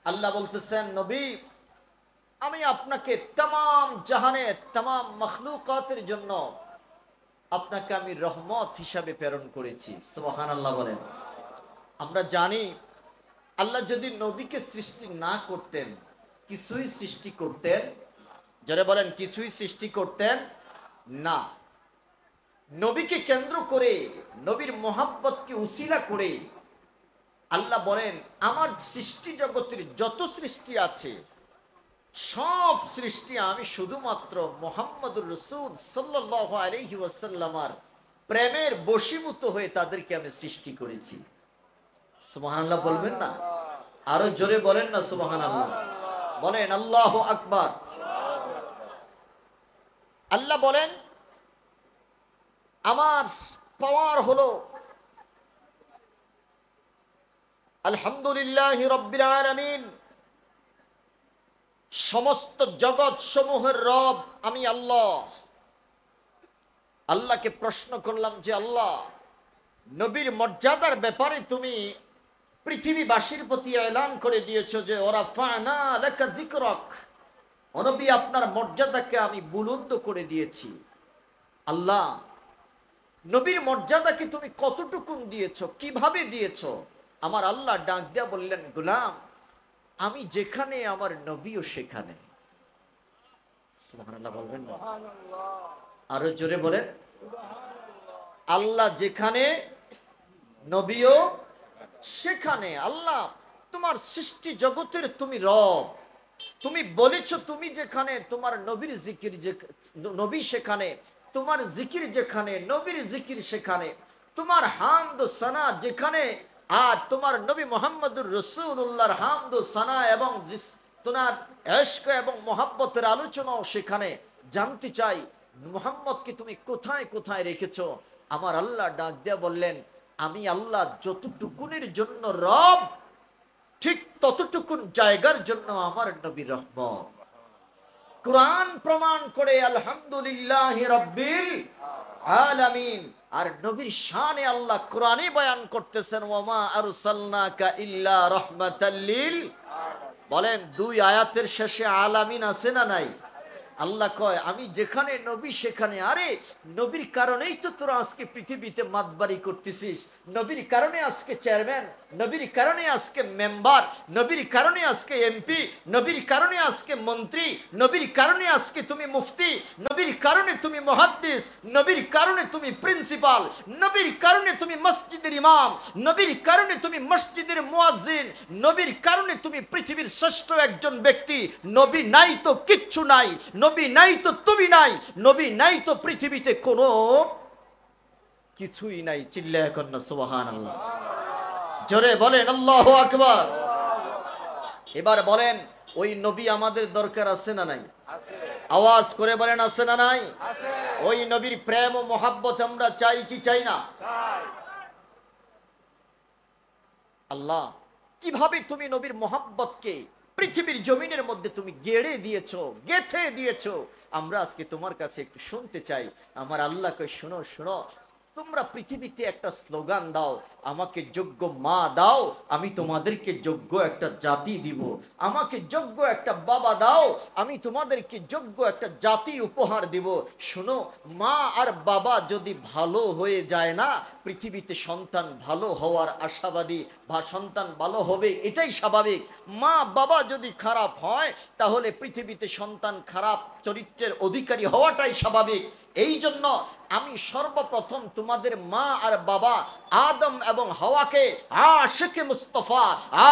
আল্লাহ বলতেছেন, নবী আমি আপনাকে तमाम জাহানের तमाम মখলুকাতের জন্য আপনাকে আমি রহমত হিসাবে প্রেরণ করেছি। সুবহানাল্লাহ বলেন। আমরা জানি আল্লাহ যদি নবীকে সৃষ্টি না করতেন, কিছুই সৃষ্টি করতেন, যারা বলেন কিছুই সৃষ্টি করতেন না। নবীকে কেন্দ্র করে, নবীর মোহাব্বতকে উসিলা করে আল্লাহ বলেন, আমার সৃষ্টি জগতের যত সৃষ্টি আছে সব সৃষ্টি আমি শুধুমাত্র মুহাম্মদুর রাসূল সাল্লাল্লাহু আলাইহি ওয়াসাল্লামের প্রেমের বশীভূত হয়ে তাদেরকে আমি সৃষ্টি করেছি। সুবহানাল্লাহ বলবেন না? আরো জোরে বলেন না সুবহানাল্লাহ। বলেন আল্লাহু আকবার। আল্লাহ বলেন, আমার পাওয়ার হলো আলহামদুলিল্লাহি রাব্বিল আলামিন, সমস্ত জগৎ সমূহের রব আমি আল্লাহ। আল্লাহকে প্রশ্ন করলাম যে আল্লাহ, নবীর মর্যাদার ব্যাপারে তুমি পৃথিবীবাসীর প্রতি এলান করে দিয়েছো যে ওরাফানা লাকা যিকরাক, ও নবী আপনার মর্যাদাকে আমি বুলন্দ করে দিয়েছি। আল্লাহ, নবীর মর্যাদাকে তুমি কতটুকুন দিয়েছো, কিভাবে দিয়েছো? আমার আল্লাহ ডাক দিয়া বললেন, গোলাম আমি যেখানে আমার নবীও সেখানে। সুবহানাল্লাহ বলবেন না? আরো জোরে বলেন। আল্লাহ যেখানে নবীও সেখানে। আল্লাহ তোমার সৃষ্টি জগতের তুমি রব, তুমি বলেছো তুমি যেখানে তোমার নবীর জিকির, নবী সেখানে, তোমার জিকির যেখানে নবীর জিকির সেখানে, তোমার হামদ সানা যেখানে আর তোমার নবী মুহাম্মদুর রাসূলুল্লাহর হামদ সানা এবং তোমার ইশক এবং মোহাব্বতের আলোচনাও সেখানে। জানতে চাই মুহাম্মদকে তুমি কোথায় কোথায় রেখেছো? আমার আল্লাহ ডাক দিয়া বললেন, আমি আল্লাহ যতটুকুনের জন্য রব, ঠিক ততটুকুন জায়গার জন্য আমার নবী রহমত। কুরআন প্রমাণ করে আলহামদুলিল্লাহি রাব্বিল আলামিন। আর নবীর শানে আল্লাহ কোরআনে বয়ান করতেছেন, ওয়ামা আরসালনাকা ইল্লা রাহমাতাল লিল। বলেন, দুই আয়াতের শেষে আলামিন আছে না নাই? আল্লাহ কয় আমি যেখানে নবী সেখানে। আরে নবীর কারণেই তো তোরা আজকে পৃথিবীতে মাতবাড়ি করতেছিস, নবীর কারণে আজকে চেয়ারম্যান, নবীর কারণে আজকে মেম্বার, নবীর কারণে আজকে এমপি, নবীর কারণে আজকে মন্ত্রী, নবীর কারণে আজকে তুমি মুফতি, নবীর কারণে তুমি মুহাদ্দিস, নবীর কারণে তুমি প্রিন্সিপাল, নবীর কারণে তুমি মসজিদের ইমাম, নবীর কারণে তুমি মসজিদের মুয়াজ্জিন, নবীর কারণে তুমি পৃথিবীর শ্রেষ্ঠ একজন ব্যক্তি। নবী নাই তো কিচ্ছু নাই, নবী নাই তো তুমি নাই, নবী নাই তো পৃথিবীতে কোনো কিছুই নাই। চিল্লায়া কর না সুবহানাল্লাহ। জোরে বলেন আল্লাহু আকবার। এবার বলেন, ওই নবী আমাদের দরকার আছে না নাই? আওয়াজ করে বলেন আছে না নাই? ওই নবীর প্রেম ও মোহাব্বত আমরা চাই কি চাই না? আল্লাহ, কিভাবে তুমি নবীর মোহাব্বতকে পৃথিবীর জমিনের মধ্যে তুমি গেড়ে দিয়েছো, গেথে দিয়েছো, আমরা আজকে তোমার কাছে একটু শুনতে চাই। আমার আল্লাহকে শোনো শোনো, তোমরা পৃথিবীতে একটা স্লোগান দাও, আমাকে যোগ্য মা দাও, আমি তোমাদেরকে যোগ্য একটা জাতি দিব। আমাকে যোগ্য একটা বাবা দাও, আমি তোমাদেরকে যোগ্য একটা জাতি উপহার দিব। শোনো, মা আর বাবা যদি ভালো হয়ে যায় না, পৃথিবীতে সন্তান ভালো হওয়ার আশাবাদী বা সন্তান ভালো হবে এটাই স্বাভাবিক। মা বাবা যদি খারাপ হয় তাহলে পৃথিবীতে সন্তান খারাপ চরিত্রের অধিকারী হওয়াটাই স্বাভাবিক। এই জন্য আমি সর্বপ্রথম তোমাদের মা আর বাবা আদম এবং হাওয়াকে আশিকে মুস্তাফা,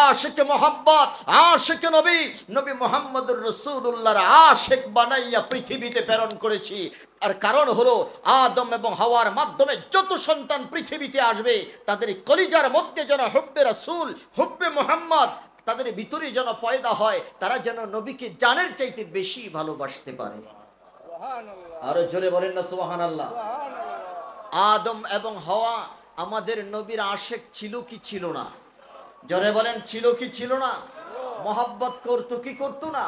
আশিকে মোহাব্বত, আশিকে নবী, নবী মুহাম্মদুর রাসূলুল্লাহর আশিক বানাইয়া পৃথিবীতে প্রেরণ করেছি। আর কারণ হলো আদম এবং হাওয়ার মাধ্যমে যত সন্তান পৃথিবীতে আসবে তাদের কলিজার মধ্যে যেন হুব্বে রাসূল, হুব্বে মুহাম্মদ তাদের ভিতরে যেন পয়দা হয়, তারা যেন নবীকে জানের চাইতে বেশি ভালোবাসতে পারে। আরো জোরে বলেন না সুবহানাল্লাহ। আদম এবং হাওয়া আমাদের নবীর আশিক ছিল কি ছিল না? জোরে বলেন, ছিল কি ছিল না? মোহাব্বত করতো কি করতো না?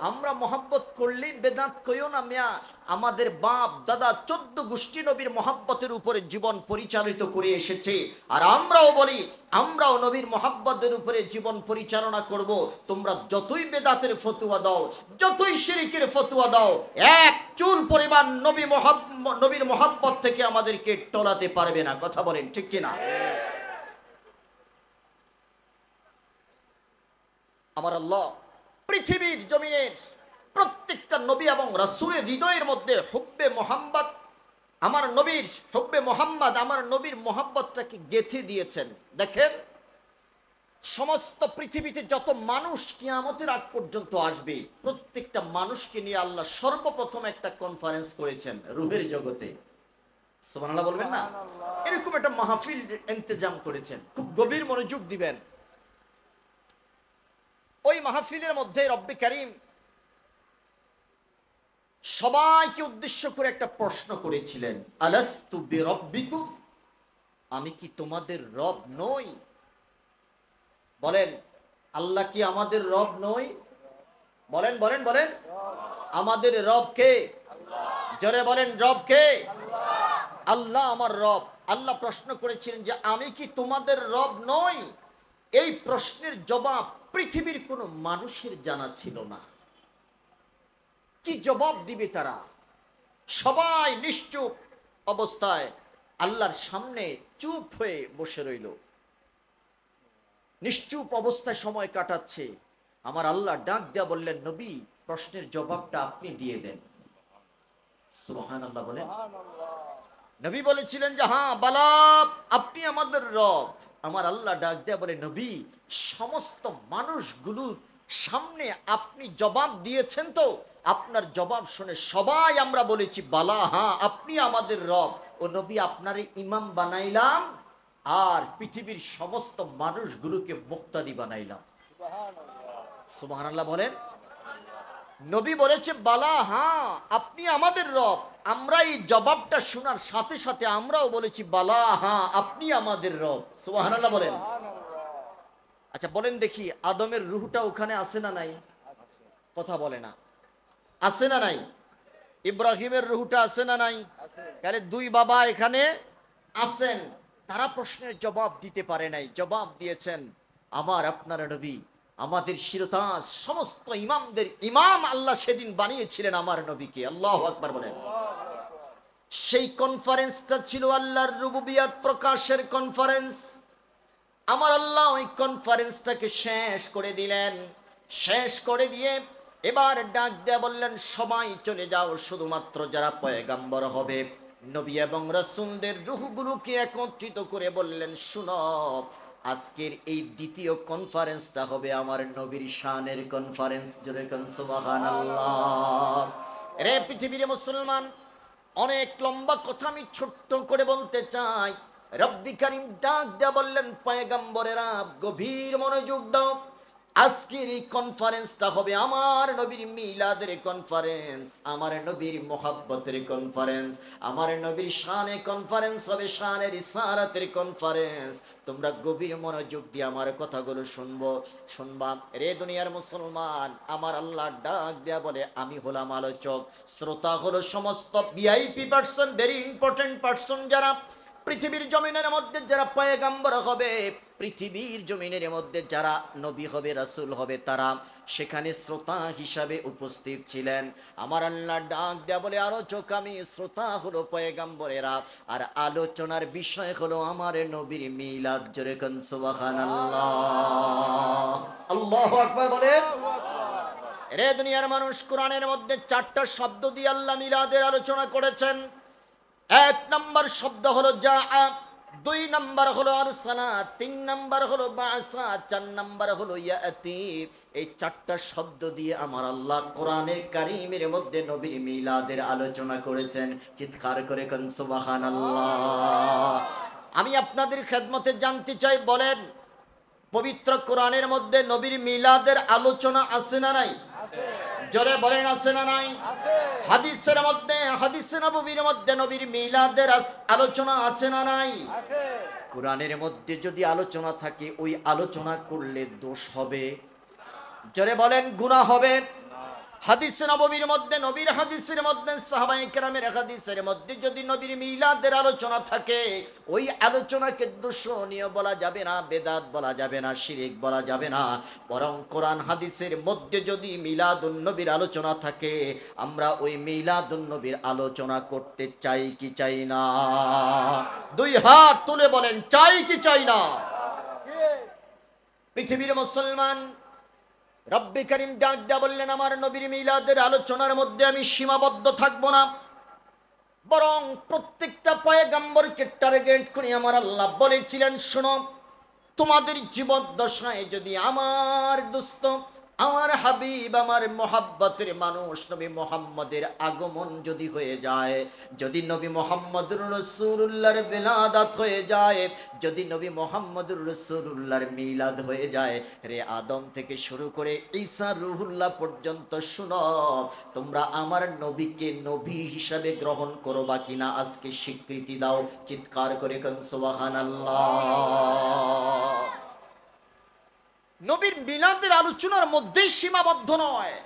আমরা মহব্বত করলেই বেদাত কইও না মিয়া। আমাদের বাপ দাদা 14 গোষ্ঠী নবীর মহব্বতের উপরে জীবন পরিচালিত করে এসেছে, আর আমরাও বলি আমরাও নবীর মহব্বতের উপরে জীবন পরিচালনা করব। তোমরা যতই বেদাতের ফতুয়া দাও, যতই শিরকের ফতুয়া দাও, এক চুল পরিমাণ নবীর মহব্বত থেকে আমাদেরকে টলাতে পারবে না। কথা বলেন ঠিক কিনা? আমার আল্লাহ পৃথিবীর জমিনের প্রত্যেকটা নবী এবং রাসূলের হৃদয়ের মধ্যে হুব্বে মোহাম্মদ, আমার নবীর হুব্বে মোহাম্মদ, আমার নবীর মোহাম্মদটাকে গেঁথে দিয়েছেন। দেখেন, সমস্ত পৃথিবীতে যত মানুষ কিয়ামতের আগ পর্যন্ত আসবে, প্রত্যেকটা মানুষকে নিয়ে আল্লাহ সর্বপ্রথম একটা কনফারেন্স করেছেন রূহের জগতে। সুবহানাল্লাহ বলবেন না? এরকম একটা মাহফিল ইন্তজাম করেছেন। খুব গভীর মনোযোগ দিবেন। ওই মাহফিলের মধ্যে রব্বে কারীম সবাইকে উদ্দেশ্য করে একটা প্রশ্ন করেছিলেন, আলাস্তু বিরব্বিকুম, আমি কি তোমাদের রব নই? বলেন, আল্লাহ কি আমাদের রব নই? বলেন বলেন বলেন, আমাদের রব কে? জোরে বলেন, রব কে? আল্লাহ আমার রব। আল্লাহ প্রশ্ন করেছিলেন যে আমি কি তোমাদের রব নই? এই প্রশ্নের জবাব পৃথিবীর কোনো মানুষের জানা ছিল না। কি জবাব দিবে তারা? সবাই নিশ্চুপ অবস্থায় আল্লাহর সামনে চুপ হয়ে বসে রইল, নিশ্চুপ অবস্থায় সময় কাটাচ্ছে। আমার আল্লাহ ডাক দেয়া বললেন, নবী, প্রশ্নের জবাবটা আপনি দিয়ে দেন। সুবহানাল্লাহ বলেন। নবী বলেছিলেন যে হ্যাঁ বালা, আপনি আমাদের রব। আমার আল্লাহ ডাক দেয়া বলে, নবী, সমস্ত মানুষগুলোর সামনে আপনি জবাব দিয়েছেন তো? আপনার জবাব শুনে সবাই আমরা বলেছি বালা, হ্যাঁ আপনি আমাদের রব। ও নবী, আপনারে ইমাম বানাইলাম আর পৃথিবীর সমস্ত মানুষগুলোকে মুক্তাদি বানাইলাম। সুবহানাল্লাহ বলেন। নবী বলেছে বালা, হ্যাঁ আপনি আমাদের রব। আমরা এই জবাবটা শোনার সাথে সাথে আমরাও বলেছি বালা, হ্যাঁ আপনি আমাদের রব। সুবহানাল্লাহ বলেন। আচ্ছা বলেন দেখি, আদমের রূহটা ওখানে আছে না নাই? কথা বলে না। আছে না নাই? ইব্রাহিমের রূহটা আছে না নাই? তাহলে দুই বাবা এখানে আছেন। তারা প্রশ্নের জবাব দিতে পারে নাই, জবাব দিয়েছেন আমার আপনার নবী, আমাদের শিরতাজ সমস্ত ইমামদের ইমাম আল্লাহ সেদিন বানিয়েছিলেন আমার নবীকে। আল্লাহু আকবার বলেন। সেই কনফারেন্সটা ছিল আল্লাহর রুবুবিয়ত প্রকাশের কনফারেন্স। আমার আল্লাহ ওই কনফারেন্সটাকে শেষ করে দিলেন। শেষ করে দিয়ে এবার ডাক দেয়া বললেন, সবাই চলে যাও, শুধুমাত্র যারা পয়গাম্বর হবে, নবী এবং রাসূলদের রূহগুলোকে একত্রিত করে বললেন, শুনো, আজকের এই দ্বিতীয় কনফারেন্সটা হবে আমার নবীর শানের কনফারেন্স। জোরে কোন সুবহানাল্লাহ। রে পৃথিবীর মুসলমান, অনেক লম্বা কথা আমি ছোট্ট করে বলতে চাই। রব্বি কারীম ডাক দেয়া বললেন, পয়গম্বরেরা গভীর মনোযোগ দাও। আজকের এই কনফারেন্সটা হবে আমার নবীর মিলাদের কনফারেন্স, আমার নবীর মোহাব্বতের কনফারেন্স, আমার নবীর শানে কনফারেন্স হবে, শানের ইসারাতের কনফারেন্স। তোমরা গভীর মনোযোগ দিয়ে আমার কথাগুলো শুনবা। রে দুনিয়ার মুসলমান, আমার আল্লাহ ডাক দেয়া বলে, আমি হলাম আলোচক, শ্রোতা হলো সমস্ত VIP person, very important person, যারা পৃথিবীর জমিনের মধ্যে যারা পয়গাম্বর হবে, পৃথিবীর জমিনের মধ্যে যারা নবী হবে, রাসূল হবে, তারা সেখানে শ্রোতা হিসাবে উপস্থিত ছিলেন। আমার আল্লাহ ডাক দেয়া বলে, আলোচক আমি, শ্রোতা হলো পয়গাম্বরেরা, আর আলোচনার বিষয় হলো আমার নবীর মিলাদ। জোরে কোন সুবহানাল্লাহ। আল্লাহু আকবার বলেন। রে দুনিয়ার মানুষ, কোরআনের মধ্যে 4টা শব্দ দিয়ে আল্লাহ মিলাদের আলোচনা করেছেন। 1 নম্বর শব্দ হলো যা, 2 নম্বর হলো আরসালা, 3 নম্বর হলো বাসা, 4 নম্বর হলো ইয়াতি। এই 4টা শব্দ দিয়ে আমার আল্লাহ কোরআনের কারীমের মধ্যে নবীর মিলাদের আলোচনা করেছেন। চিৎকার করে কোন সুবহানাল্লাহ। আমি আপনাদের খেদমতে জানতে চাই, বলেন পবিত্র কোরআনের মধ্যে নবীর মিলাদের আলোচনা আছে না নাই? জোরে বলেন, আছে না নাই? হাদিসের মধ্যে, হাদিসে নববীর মধ্যে নবীর মিলাদের আলোচনা আছে না নাই? কোরআনের মধ্যে যদি আলোচনা থাকে, ওই আলোচনা করলে দোষ হবে? জোরে বলেন, গুনাহ হবে? হাদিস নববীর মধ্যে, নবীর হাদিসের মধ্যে, সাহাবায়ে কেরামের হাদিসের মধ্যে যদি নবীর মিলাদের আলোচনা থাকে, ওই আলোচনাকে দূষণীয় বলা যাবে না, বেদাত বলা যাবে না, শিরক বলা যাবে না। বরং কোরআন হাদিসের মধ্যে যদি মিলাদুন নবীর আলোচনা থাকে, আমরা ওই মিলাদুন নবীর আলোচনা করতে চাই কি চাই না? দুই হাত তুলে বলেন, চাই কি চাই না? পৃথিবীর মুসলমান, রব্বে করিম ডাক দিয়া বললেন, আমার নবীর মিলাদের আলোচনার মধ্যে আমি সীমাবদ্ধ থাকবো না, বরং প্রত্যেকটা পয়গম্বরকে টার্গেট করে আমার আল্লাহ বলেছিলেন, শোনো, তোমাদের জীবদ্দশায় যদি আমার দোস্ত, আমার হাবিব, আমার মোহাব্বতের মানুষ নবী মুহাম্মদের আগমন যদি হয়ে যায়, যদি নবী মুহাম্মদুর রাসূলুল্লাহর বিলাদাত হয়ে যায়, যদি নবী মুহাম্মদুর রাসূলুল্লাহর মিলাদ হয়ে যায়, রে আদম থেকে শুরু করে ঈসা রুহুল্লাহ পর্যন্ত, শুনো, তোমরা আমার নবীকে নবী হিসাবে গ্রহণ করবা কিনা আজকে স্বীকৃতি দাও। চিৎকার করে কোন সুবহানাল্লাহ। নবীর মিলাদের আলোচনার মধ্যেই সীমাবদ্ধ নয়,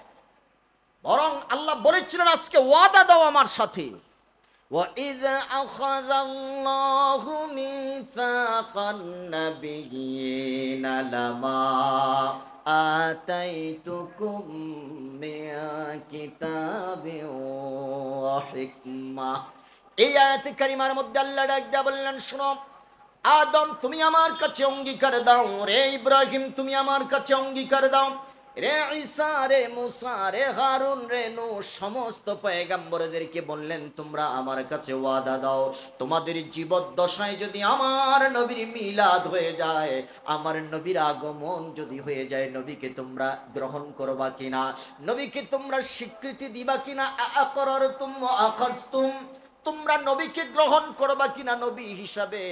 বরং আল্লাহ বলেছিলেন, আজকে ওয়াদা দাও আমার সাথে। وَإِذْ أَخَذَ اللَّهُ مِيثَاقَ النَّبِيِّينَ لَمَا آتَيْتُكُم مِّن كِتَابٍ وَحِكْمَةٍ। এই আয়াতে কারিমার মধ্যে আল্লাহ ডাক দিয়া বললেন, শোনো, আদম তুমি আমার কাছে অঙ্গীকার দাও, রে ইব্রাহিম তুমি আমার কাছে অঙ্গীকার দাও, রে ঈসা, রে মুসা, রে হারুন, রে নূহ, সমস্ত পয়গম্বরদেরকে বললেন, তোমরা আমার কাছে ওয়াদা দাও, তোমাদের জীবদ্দশায় যদি আমার নবীর মিলাদ হয়ে যায়, আমার নবীর আগমন যদি হয়ে যায়, নবীকে তোমরা গ্রহণ করবা কিনা, নবীকে তোমরা স্বীকৃতি দিবা কিনা, আকরারতুম ওয়া আখাযতুম, তোমরা নবীকে গ্রহণ করবা কিনা নবী হিসাবে।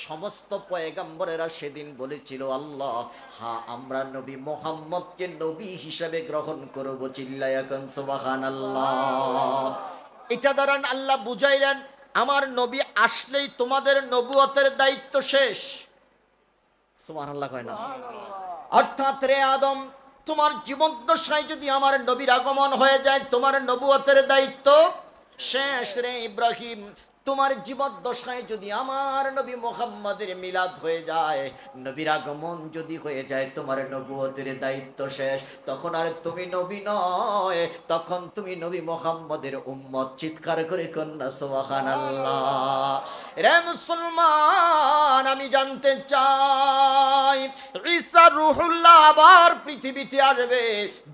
সমস্ত পয়গম্বরেরা সেদিন বলেছিল, আল্লাহ, হ্যাঁ, আমরা নবী মুহাম্মদকে নবী হিসাবে গ্রহণ করব। চিল্লায়া কোন সুবহানাল্লাহ। এটা দ্বারা আল্লাহ বুঝাইলেন, আমার নবী আসলেই তোমাদের নবুয়তের দায়িত্ব শেষ। সুবহানাল্লাহ কয় না? অর্থাৎ রে আদম, তোমার জীবদ্দশায় যদি আমার নবীর আগমন হয়ে যায়, তোমার নবুয়তের দায়িত্ব শেষ। রে ইব্রাহিম, তোমার জীবদ্দশায় যদি আমার নবী মুহাম্মদের মিলাদ হয়ে যায়, নবীর আগমন যদি হয়ে যায়, তোমার নবুয়তের দায়িত্ব শেষ। তখন আর তুমি নবী নয়, তখন তুমি নবী মুহাম্মদের উম্মত। চিৎকার করে কন্যা সুবহানাল্লাহ। রে মুসলমান, আমি জানতে চাই, ঈসা রুহুল্লাহ আবার পৃথিবীতে আসবে।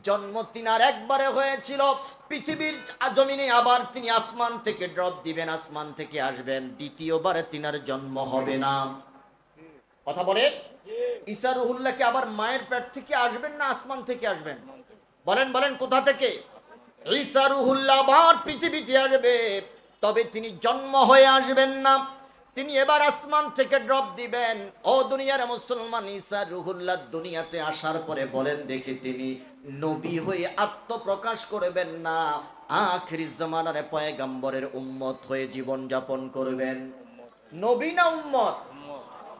জন্ম তিনার একবারে হয়েছিল, পৃথিবীর জমিনে আবার তিনি আসমান থেকে ড্রপ দিবেন, আসমান থেকে আসবেন, দ্বিতীয়বার তিনার জন্ম হবে না। কথা বলে, ঈসা রুহুল্লাহ কি আবার মায়ের পেট থেকে আসবেন না আসমান থেকে আসবেন? বলেন বলেন, কোথা থেকে? ঈসা রুহুল্লাহ আবার পৃথিবীতে আসবে, তবে তিনি জন্ম হয়ে আসবেন না, তিনি এবার আসমান থেকে ড্রপ দিবেন। ও দুনিয়ার মুসলমান, ঈসা রুহুল্লাহ দুনিয়াতে আসার পরে বলেন দেখি, তিনি নবী হয়ে আত্মপ্রকাশ করবেন না, আখির জামানার পয়গম্বরের উম্মত হয়ে জীবন যাপন করবেন। নবী না উম্মত?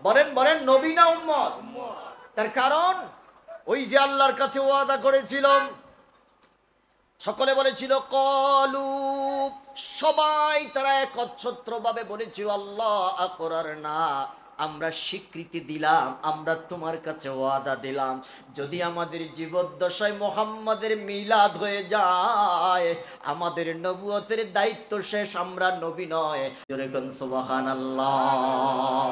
বলেন বলেন, নবী না উম্মত? তার কারণ, ওই যে আল্লাহর কাছে ওয়াদা করেছিলাম, সকলে বলেছিল, কলু, সবাই তারা একচ্ছত্র ভাবে বলেছিল, আল্লাহ আকবার না, আমরা স্বীকৃতি দিলাম, আমরা তোমার কাছে ওয়াদা দিলাম, যদি আমাদের জীবদ্দশায় মুহাম্মাদের মিলাদ হয়ে যায়, আমাদের নবুয়তের দায়িত্ব শেষ, আমরা নবী নয়। জোরে কোন সুবহানাল্লাহ।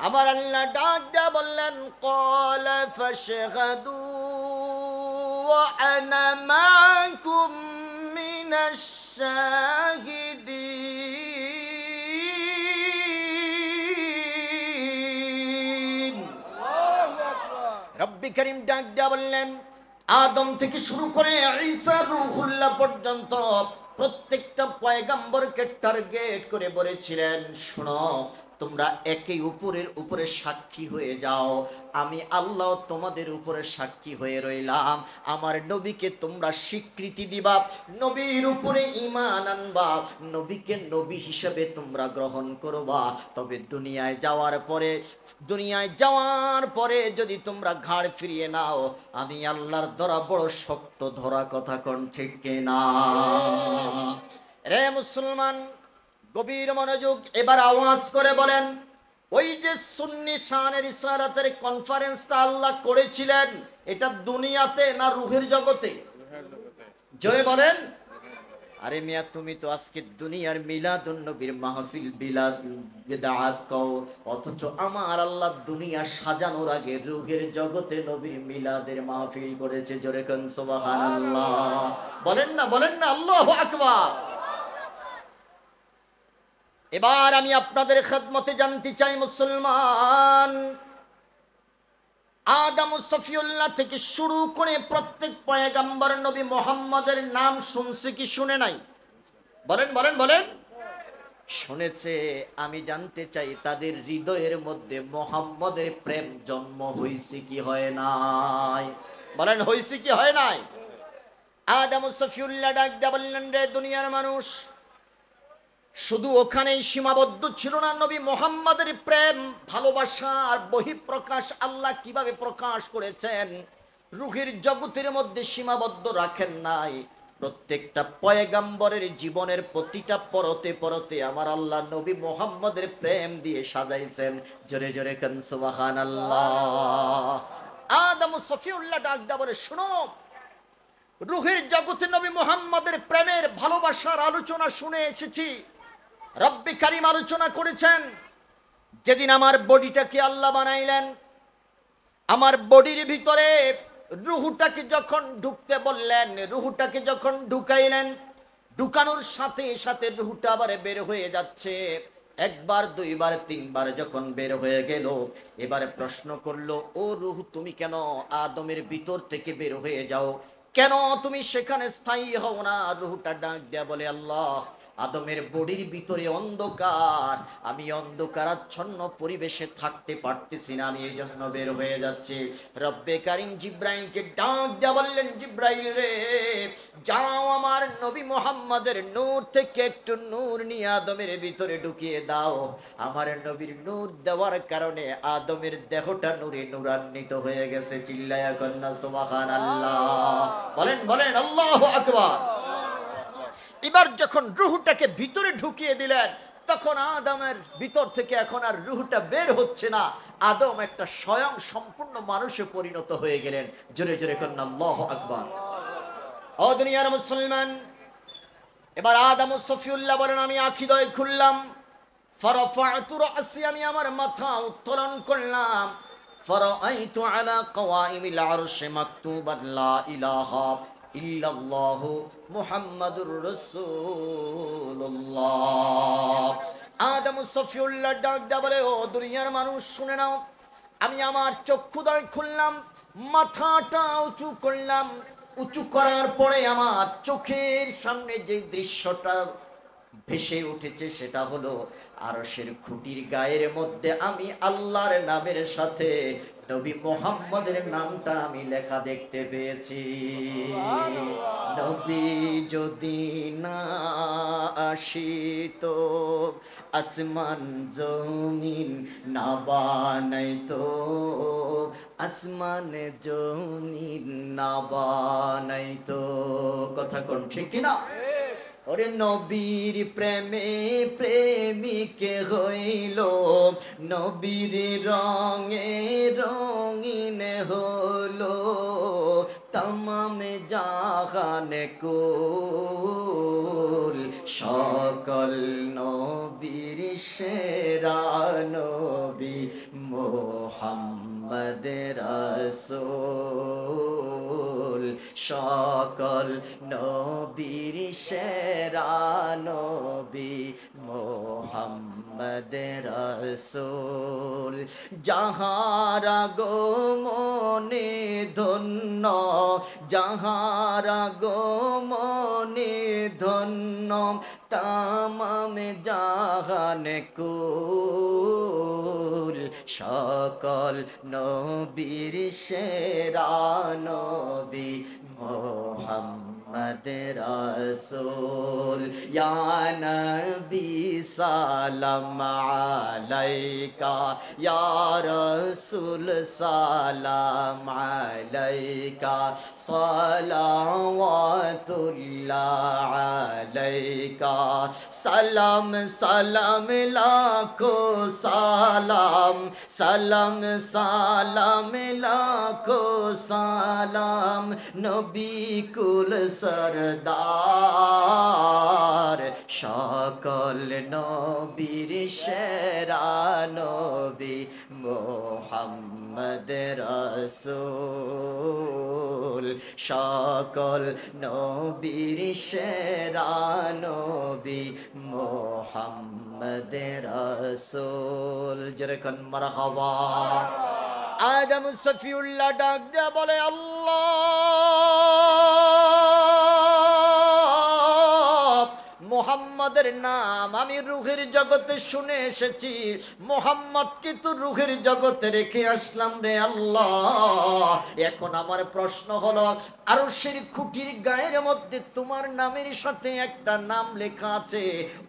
আমার আল্লাহ ডাক দিয়া বললেন, ক্বালা ফাশহাদু ওয়া আনা মাকুম মিনাশ শাহিদিন। রব্বি করিম ডাক দিয়া বললেন, আদম থেকে শুরু করে ঈসা রূহুল্লাহ পর্যন্ত প্রত্যেকটা পয়গম্বরকে টার্গেট করে বলেছিলেন, শোনো, তোমরা একে উপরের উপরে সাক্ষী হয়ে যাও, আমি আল্লাহ তোমাদের উপরে সাক্ষী হয়ে রইলাম। আমার নবীকে তোমরা স্বীকৃতি দিবা, নবীর উপরে ঈমান আনবা, নবীকে নবী হিসেবে তোমরা গ্রহণ করবা। তবে দুনিয়ায় যাওয়ার পরে যদি তোমরা ঘাড় ফিরিয়ে নাও, আমি আল্লাহর ধরা বড় শক্ত ধরা, কথা কোন ঠিক কিনা? রে মুসলমান, গভীর মনোযোগ, এবার আওয়াজ করে বলেন, ওই যে সুন্নি শানের ইসারাতের কনফারেন্সটা আল্লাহ করেছিলেন, এটা দুনিয়াতে না রুহের জগতে? জোরে বলেন। আরে মিয়া, তুমি তো আজকে দুনিয়ার মিলাদুন নবীর মাহফিল বিদআত কও, অথচ আমার আল্লাহ দুনিয়া সাজানোর আগে রুহের জগতে নবীর মিলাদের মাহফিল করেছে। জোরে কোন সুবহানাল্লাহ। বলেন না আল্লাহু আকবার। এবার আমি আপনাদের খেদমতে জানতে চাই মুসলমান, আদম সফিউল্লাহ থেকে শুরু করে প্রত্যেক পয়গম্বর নবী মুহাম্মদের নাম শুনছে কি শুনে নাই? বলেন। শুনেছে। আমি জানতে চাই তাদের হৃদয়ের মধ্যে মুহাম্মদের প্রেম জন্ম হইছে কি হয় নাই? বলেন, হইছে কি হয় নাই? আদম সফিউল্লাহ ডাক দিয়া বললেন, রে দুনিয়ার মানুষ, শুধু ওখানেই সীমাবদ্ধ ছিল না। নবী মুহাম্মদের প্রেম ভালোবাসার বহিঃপ্রকাশ আল্লাহ কিভাবে প্রকাশ করেছেন, রূহের জগতের মধ্যে সীমাবদ্ধ রাখেন নাই। প্রত্যেকটা পয়গম্বরের জীবনের প্রতিটা পরতে পরতে আমার আল্লাহ নবী মুহাম্মদের প্রেম দিয়ে সাজাইছেন। জোরে জোরে কান সুবহানাল্লাহ। আদম সফিউল্লাহ ডাক দিয়া বলে, শুনো, রূহের জগতে নবী মুহাম্মদের প্রেমের ভালোবাসার আলোচনা শুনে এসেছি। রব্বে কারীম আলোচনা করেছেন, যেদিন আমার বডিটাকে আল্লাহ বানাইলেন, আমার বডির ভিতরে রুহটাকে যখন ঢুকতে বললেন, রুহটাকে যখন ঢুকাইলেন, ঢুকানোর সাথে সাথে রুহটা আবার বের হয়ে যাচ্ছে। একবার, দুইবার, তিনবার যখন বের হয়ে গেল, এবারে প্রশ্ন করলো, ও রুহ, তুমি কেন আদমের ভিতর থেকে বের হয়ে যাও? কেন তুমি সেখানে স্থায়ী হও না? রুহটা ডাক দেয়া বলে, আল্লাহ, আদমের বডির ভিতরে অন্ধকার, আমি অন্ধকারাচ্ছন্ন পরিবেশে থাকতে পারতেছি না, আমি এই জন্য বের হয়ে যাচ্ছি। রব্বে কারীম জিব্রাইলকে ডাক দেয়া বললেন, জিব্রাইল রে, যাও আমার নবী মুহাম্মদের নূর থেকে একটু নূর নিয়ে আদমের ভিতরে ঢুকিয়ে দাও। আমার নবীর নূর দেওয়ার কারণে আদমের দেহটা নূরে নূরান্বিত হয়ে গেছে। চিল্লায়া কন্যা সুবহানাল্লাহ। বলেন আল্লাহু আকবার। এবার যখন রুহটাকে ভিতরে ঢুকিয়ে দিলেন, তখন আদমের ভিতর থেকে এখন আর রুহটা বের হচ্ছে না। আদম একটা স্বয়ং সম্পূর্ণ মানুষে পরিণত হয়ে গেলেন। জোরে জোরে কন্যা আল্লাহু আকবার। ও দুনিয়ার মুসলমান, এবার আদম সফিউল্লাহ বলেন, আমি আখিদয় খুললাম, ফারাফাতু রাসি, আমি আমার মাথা উত্তোলন করলাম, ফারাআইতু আলা কওয়াইমিল আরশি মাকতুবান লা ইলাহা ইল্লাল্লাহু মুহাম্মাদুর রাসূলুল্লাহ। আদম সফিউল্লাহ ডাক দেয়া বলে, ও দুনিয়ার মানুষ শুনে নাও, আমি আমার চক্ষুদয় খুললাম, মাথাটা উঁচু করলাম, উঁচু করার পরে আমার চোখের সামনে যে দৃশ্যটা ভেসে উঠেছে সেটা হলো আরশের খুঁটির গায়ের মধ্যে আমি আল্লাহর নামের সাথে নবী মুহাম্মদের নামটা আমি লেখা দেখতে পেয়েছি। নবী যদি না আসিতো, আসমান জমিন না বানাইতো, আসমান জমিন না বানাইতো। কথা কোন ঠিক কিনা? ওরে নবীর প্রেমে প্রেমিকে হইল, নবীর রঙে রঙিন হলো, তামামে জাহান কুল, সকল নবীর সেরা নবী মুহাম্মদ রাসূল, সকল নবীর সেরা নবী মোহাম্মদ রাসূল। যাহারা গোমনে ধন্য, যাহারা গোমনে ধন্য, তামাম জাহান কুল। সকল নবীর সেরা নবী মোহাম্মদ রাসূল। ইয়া নবী সালাম আলাইকা, ইয়া রাসূল সালাম আলাইকা, সালাওয়াতুল্লাহ আলাইকা। সালাম সালাম লাখো সালাম, সালাম সালাম লাখো সালাম, নবী কুল সরদার। সকল নবীর সেরা নবী মোহাম্মদ রাসূল। সকল নবীর সেরা নবী মোহাম্মদ রাসূল। যেরকম মারহাবা। আদম সফিউল্লাহ ডাক দেয়া বলে, আল্লাহ মুহাম্মাদের নাম আমি রূহের জগতে শুনে এসেছি, মুহাম্মদকে তো রূহের জগতে রেখে আসলাম রে আল্লাহ। এখন আমার প্রশ্ন হলো, আরশের খুঁটির গায়ের মধ্যে তোমার নামের সাথে একটা নাম লেখা আছে,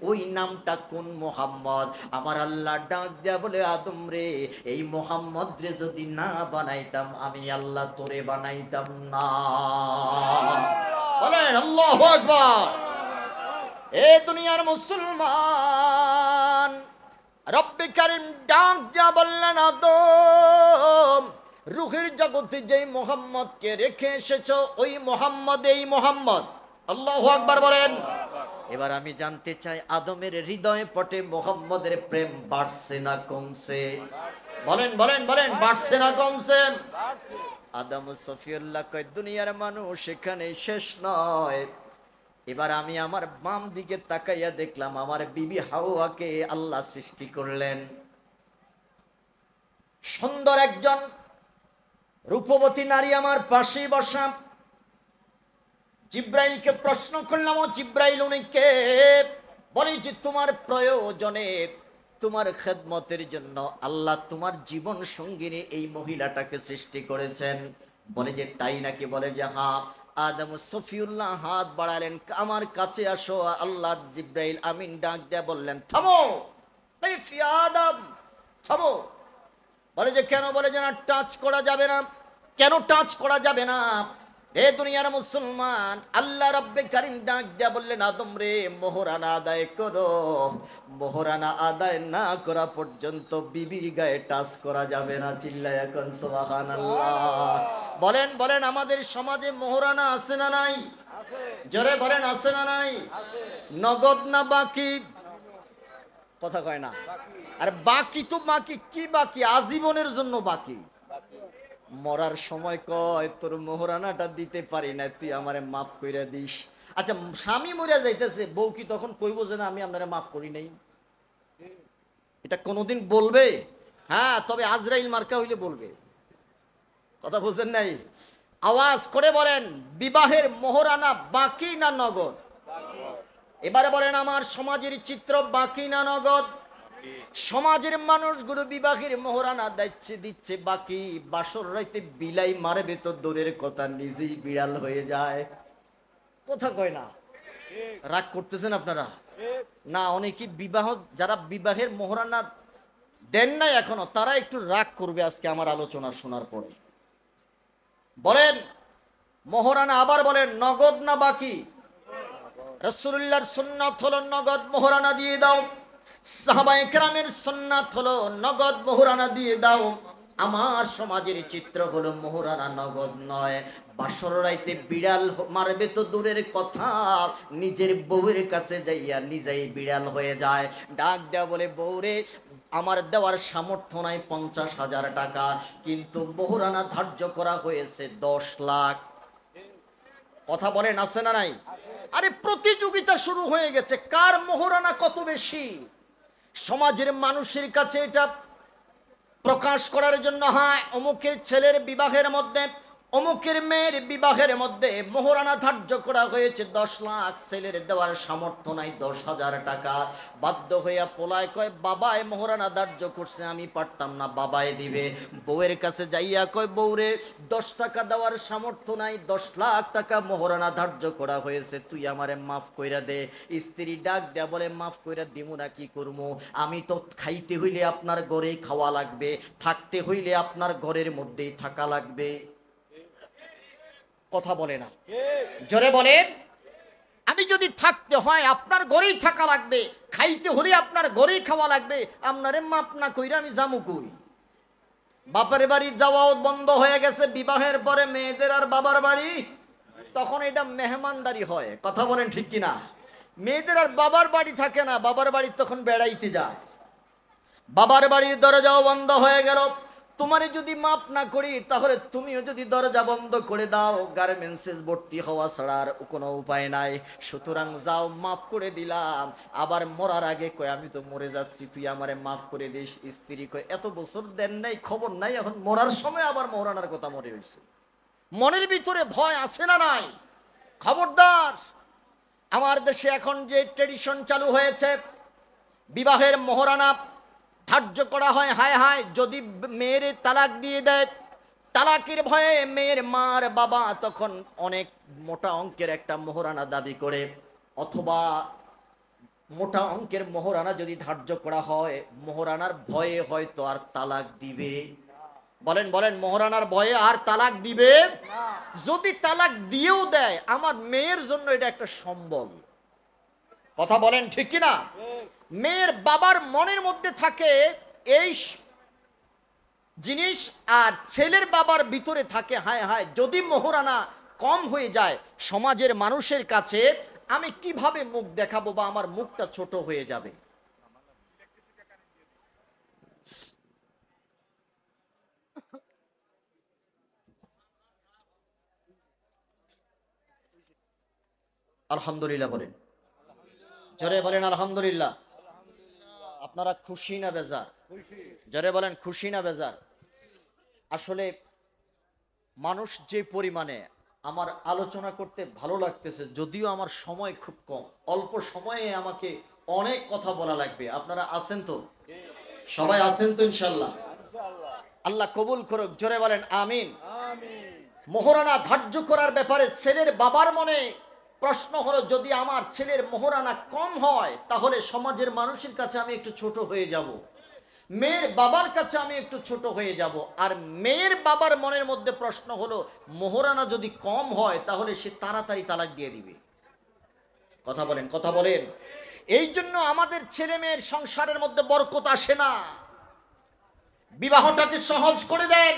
ওই নামটা কোন মুহাম্মদ? আমার আল্লাহ ডাক দেয়া বলে, আদম রে, এই মুহাম্মদ রে যদি না বানাইতাম আমি আল্লাহ তোরে বানাইতাম না। বলেন আল্লাহু আকবার। এ দুনিয়ার মুসলমান, রব্বে কারীম ডাক দিয়া বললেন, আদম রূহের জগতে যেই মুহাম্মদকে রেখে এসেছো ওই মুহাম্মদ এই মুহাম্মদ। আল্লাহু আকবার বলেন। এবার আমি জানতে চাই, আদমের হৃদয়ে পটে মুহাম্মদের প্রেম বাড়ছে না কমছে? বলেন বলেন বলেন, বাড়ছে না কমছে? আদম সফিউল্লাহ কয়, দুনিয়ার মানুষ এখানে শেষ নয়। এবার আমি আমার বাম দিকে তাকাইয়া দেখলাম আমার বিবি হাওয়াকে আল্লাহ সৃষ্টি করলেন। সুন্দর একজন রূপবতী নারী আমার পাশে বসা। জিব্রাইলকে প্রশ্ন করলাম, ও জিব্রাইল উনি কে? বলে যে তোমার প্রয়োজনে, তোমার খেদমতের জন্য আল্লাহ তোমার জীবন সঙ্গিনী এই মহিলাটাকে সৃষ্টি করেছেন। বলে যে তাই নাকি? বলে যে হ্যাঁ। আদম সফিউল্লাহ হাত বাড়ালেন, আমার কাছে আসো। আল্লাহ জিব্রাইল আমিন ডাক দেয়া বললেন, থামো আদম, থামো। বলে যে কেন? বলে যে না, টাচ করা যাবে না। কেন টাচ করা যাবে না? হে দুনিয়ার মুসলমান, আল্লাহ রব্বে কারীম ডাক দেয়া বললেন, আদম রে, মোহরানা আদায় করো। মোহরানা আদায় না করা পর্যন্ত বিবির গায়ে টাচ করা যাবে না। চিল্লায়া এখন সুবহানাল্লাহ। বলেন বলেন, আমাদের সমাজে মোহরানা আছে না নাই? জোরে বলেন, আছে না নাই? নগদ না বাকি? কথা কয় না। আরে বাকি তো বাকি, কি বাকি? আজীবনের জন্য বাকি। মরার সময় কয়, তোর মোহরানাটা দিতে পারি না, তুই আমারে মাফ কইরা দিস। আচ্ছা, স্বামী মরে যাইতেছে, বউ কি তখন কইব যে না আমি আপনারে মাফ করি নাই? এটা কোনোদিন বলবে? হ্যাঁ, তবে আজরাইল মার্কা হইলে বলবে। কথা বুঝেন নাই? আওয়াজ করে বলেন, বিবাহের মোহরানা বাকি না নগদ? এবারে বলেন, আমার সমাজের চিত্র বাকি না নগদ? সমাজের মানুষগুলো বিবাহের মোহরানা দিচ্ছে বাকি। বাসর রাইতে বিলাই মারবে তো দূরের কথা, নিজেই বিড়াল হয়ে যায়। কথা কয় না? রাগ করতেছেন আপনারা? না, অনেকে বিবাহ, যারা বিবাহের মোহরানা দেন নাই এখনো, তারা একটু রাগ করবে আজকে আমার আলোচনা শোনার পরে। বলেন মোহরানা, আবার বলেন নগদ না বাকি? রাসূলুল্লাহর সুন্নাত হলো নগদ মোহরানা দিয়ে দাও। সাহাবায়ে কেরামের সুন্নাত হলো নগদ মোহরানা দিয়ে দাও। আমার সমাজের চিত্র হলো মোহরানা নগদ নয়। বাসর রাইতে বিড়াল মারবে তো দূরের কথা, নিজের বউয়ের কাছে যাইয়া নিজেই বিড়াল হয়ে যায়। ডাক দেয়া বলে, বউরে আমার দেওয়ার সামর্থ্য নাই 50,000 টাকা, কিন্তু মোহরানা ধার্য করা হয়েছে 10 লাখ। কথা বলেন আছে না নাই? আরে প্রতিযোগিতা শুরু হয়ে গেছে, কার মোহরানা কত বেশি। সমাজের মানুষের কাছে এটা প্রকাশ করার জন্য, হ্যাঁ অমুকের ছেলের বিবাহের মধ্যে, অমুকের মেয়ের বিবাহের মধ্যে মোহরানা ধার্য করা হয়েছে 10 লাখ, ছেলের দেওয়ার সামর্থ্য নাই 10,000 টাকা। বাধ্য হইয়া পোলায় কয় বাবাই মোহরানা ধার্য করছে, আমি পারতাম না, বাবাই দিবে। বউয়ের কাছে যাইয়া কয় বউরে 10 টাকা দেওয়ার সামর্থ্য নাই, 10 লাখ টাকা মোহরানা ধার্য করা হয়েছে, তুই আমারে মাফ কইরা দে। স্ত্রী ডাক দেয়া বলে মাফ কইরা দিমু না কি করবো, আমি তো খাইতে হইলে আপনার ঘরেই খাওয়া লাগবে, থাকতে হইলে আপনার ঘরের মধ্যেই থাকা লাগবে। কথা বলে না, জোরে বলেন। আমি যদি থাকতে হয় আপনার ঘরেই থাকা লাগবে, খাইতে হলে আপনার ঘরেই খাওয়া লাগবে, আপনারে মাপ না কইরা আমি যামু কই? বাপের বাড়ি যাওয়াও বন্ধ হয়ে গেছে বিবাহের পরে, মেয়েদের আর বাবার বাড়ি, তখন এটা মেহমানদারি হয়। কথা বলেন ঠিক কিনা? মেয়েদের আর বাবার বাড়ি থাকে না, বাবার বাড়ি তখন বেড়াইতে যায়। বাবার বাড়ির দরজাও বন্ধ হয়ে গেল। তোমারে যদি মাপ না করি তাহলে তুমিও যদি দরজা বন্ধ করে দাও, গার্মেন্টসে ভর্তি হওয়া ছাড়া আর কোনো উপায় নাই। সুতরাং যাও, মাফ করে দিলাম। আবার মরার আগে কয় আমি তো মরে যাচ্ছি, তুই আমারে মাফ করে দিস। স্ত্রী কয় এত বছর দেন নাই, খবর নাই, এখন মরার সময় আবার মোহরানার কথা মনে হয়েছে। মনের ভিতরে ভয় আছে না নাই? খবরদার। আমার দেশে এখন যে ট্রেডিশন চালু হয়েছে, বিবাহের মোহরানা ধার্য করা হয়, হায় হায় যদি মেয়ের তালাক দিয়ে দেয়, তালাকের ভয়ে মেয়ের মার বাবা তখন অনেক মোটা অঙ্কের একটা মোহরানা দাবি করে, অথবা মোটা অঙ্কের মোহরানা যদি ধার্য করা হয়, মোহরানার ভয়ে হয়তো আর তালাক দিবে। বলেন বলেন, মোহরানার ভয়ে আর তালাক দিবে? যদি তালাক দিয়েও দেয়, আমার মেয়ের জন্য এটা একটা সম্বল। কথা বলেন ঠিক কিনা? মেয়ের বাবার মনের মধ্যে থাকে এই জিনিস, আর ছেলের বাবার ভিতরে থাকে হায় হায় যদি মোহরানা কম হয়ে যায়, সমাজের মানুষের কাছে আমি কিভাবে মুখ দেখাবো, বা আমার মুখটা ছোট হয়ে যাবে। আলহামদুলিল্লাহ বলেন, জোরে বলেন আলহামদুলিল্লাহ। আপনারা খুশি না বেজার? জোরে বলেন খুশি না বেজার? আসলে মানুষ যে পরিমাণে, আমার আলোচনা করতে ভালো লাগতেছে, যদিও আমার সময় খুব কম, অল্প সময়ে আমাকে অনেক কথা বলা লাগবে। আপনারা আছেন তো? সবাই আছেন তো ইনশাল্লাহ? আল্লাহ কবুল করুক, জোরে বলেন আমিন। মোহরানা ধার্য করার ব্যাপারে ছেলের বাবার মনে প্রশ্ন হলো, যদি আমার ছেলের মোহরানা কম হয় তাহলে সমাজের মানুষের কাছে আমি একটু ছোট হয়ে যাব, মেয়ের বাবার কাছে আমি একটু ছোট হয়ে যাব। আর মেয়ের বাবার মনের মধ্যে প্রশ্ন হলো, মোহরানা যদি কম হয় তাহলে সে তাড়াতাড়ি তালাক দিয়ে দিবে। কথা বলেন, কথা বলেন। এই জন্য আমাদের ছেলে মেয়ের সংসারের মধ্যে বরকত আসে না। বিবাহটাকে সহজ করে দেন,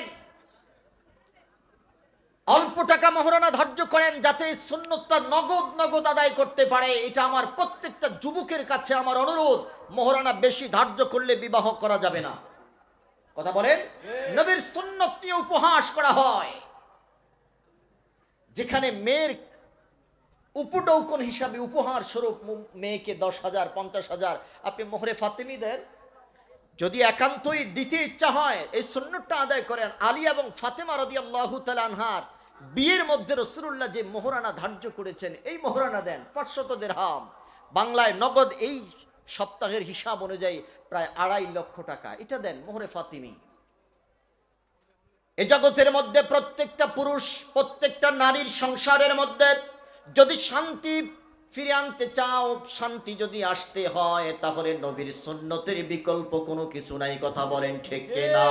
অল্প টাকা মোহরানা ধার্য করেন, যাতে সুন্নতটা নগদ নগদ আদায় করতে পারে। এটা আমার প্রত্যেকটা যুবকের কাছে আমার অনুরোধ। মোহরানা বেশি ধার্য করলে বিবাহ করা যাবে না। কথা বলেন। নবীর সুন্নত নিয়ে উপহাস করা হয়, যেখানে মেয়ের উপঢৌকন হিসাবে উপহার স্বরূপ মেয়েকে 10,000 50,000 আপনি মোহরে ফাতেমি দেন। যদি একান্তই দিতে ইচ্ছা হয়, এই সুন্নতটা আদায় করেন। আলী এবং ফাতেমা রাদিয়াল্লাহু তাআলা আনহার বিয়ের মধ্যে রাসূলুল্লাহ যে মোহরানা ধার্য করেছেন, এই মোহরানা দেন 500 দিরহাম, বাংলায় নগদ এই সপ্তাহের হিসাব অনুযায়ী প্রায় 2.5 লক্ষ টাকা। এটা দেন মোহরে ফাতিমি। এই জগতের মধ্যে প্রত্যেকটা পুরুষ, প্রত্যেকটা নারীর সংসারের মধ্যে যদি শান্তি ফিরে আনতে চাও, শান্তি যদি আসতে হয়, তাহলে নবীর সুন্নতের বিকল্প কোনো কিছু নাই। কথা বলেন ঠিক কিনা?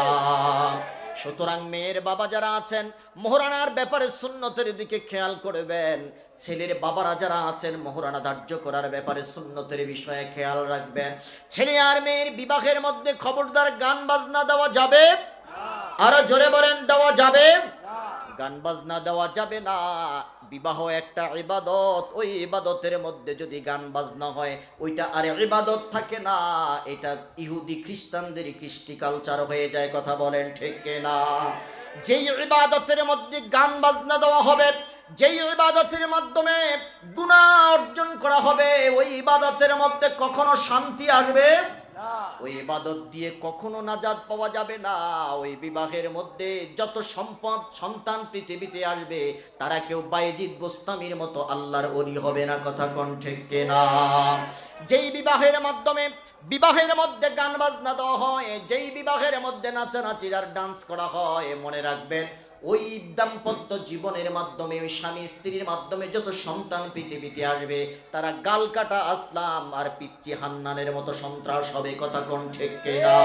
সুতরাং মেয়ের বাবা যারা আছেন, মোহরানার ব্যাপারে সুন্নতের দিকে খেয়াল করবেন। ছেলের বাবারা যারা আছেন, মোহরানা ধার্য করার ব্যাপারে সুন্নতের বিষয়ে খেয়াল রাখবেন। ছেলে আর মেয়ের বিবাহের মধ্যে খবরদার গান বাজনা দেওয়া যাবে? আরো জোরে বলেন, দেওয়া যাবে? গান বাজনা দেওয়া যাবে না। বিবাহ একটা ইবাদত, ওই ইবাদতের মধ্যে যদি গান বাজনা হয়, ওইটা আর ইবাদত থাকে না, এটা ইহুদি খ্রিস্টানদের কৃষ্টি কালচার হয়ে যায়। কথা বলেন ঠিক না? যেই ইবাদতের মধ্যে গান বাজনা দেওয়া হবে, যেই ইবাদতের মাধ্যমে গুনাহ অর্জন করা হবে, ওই ইবাদতের মধ্যে কখনো শান্তি আসবে না, ওই ইবাদত দিয়ে কখনো নাজাত পাওয়া যাবে না। ওই বিবাহের মধ্যে যত সম্পদ সন্তান পৃথিবীতে আসবে, তারা কেউ বায়েজিদ বোস্তামির মতো আল্লাহর ওলি হবে না। কথা কোন ঠিক কিনা? যেই বিবাহের মাধ্যমে বিবাহের মধ্যে গান বাজনা দেওয়া হয়, যেই বিবাহের মধ্যে নাচানাচির আর ডান্স করা হয়, মনে রাখবেন ওই দাম্পত্য জীবনের মাধ্যমে, ওই স্বামী স্ত্রীর মাধ্যমে যত সন্তান পৃথিবীতে আসবে, তারা গাল কাটা আসলাম আর পিচ্চি হান্নানের মতো সন্ত্রাস হবে। কথা কোন ঠিক কিনা?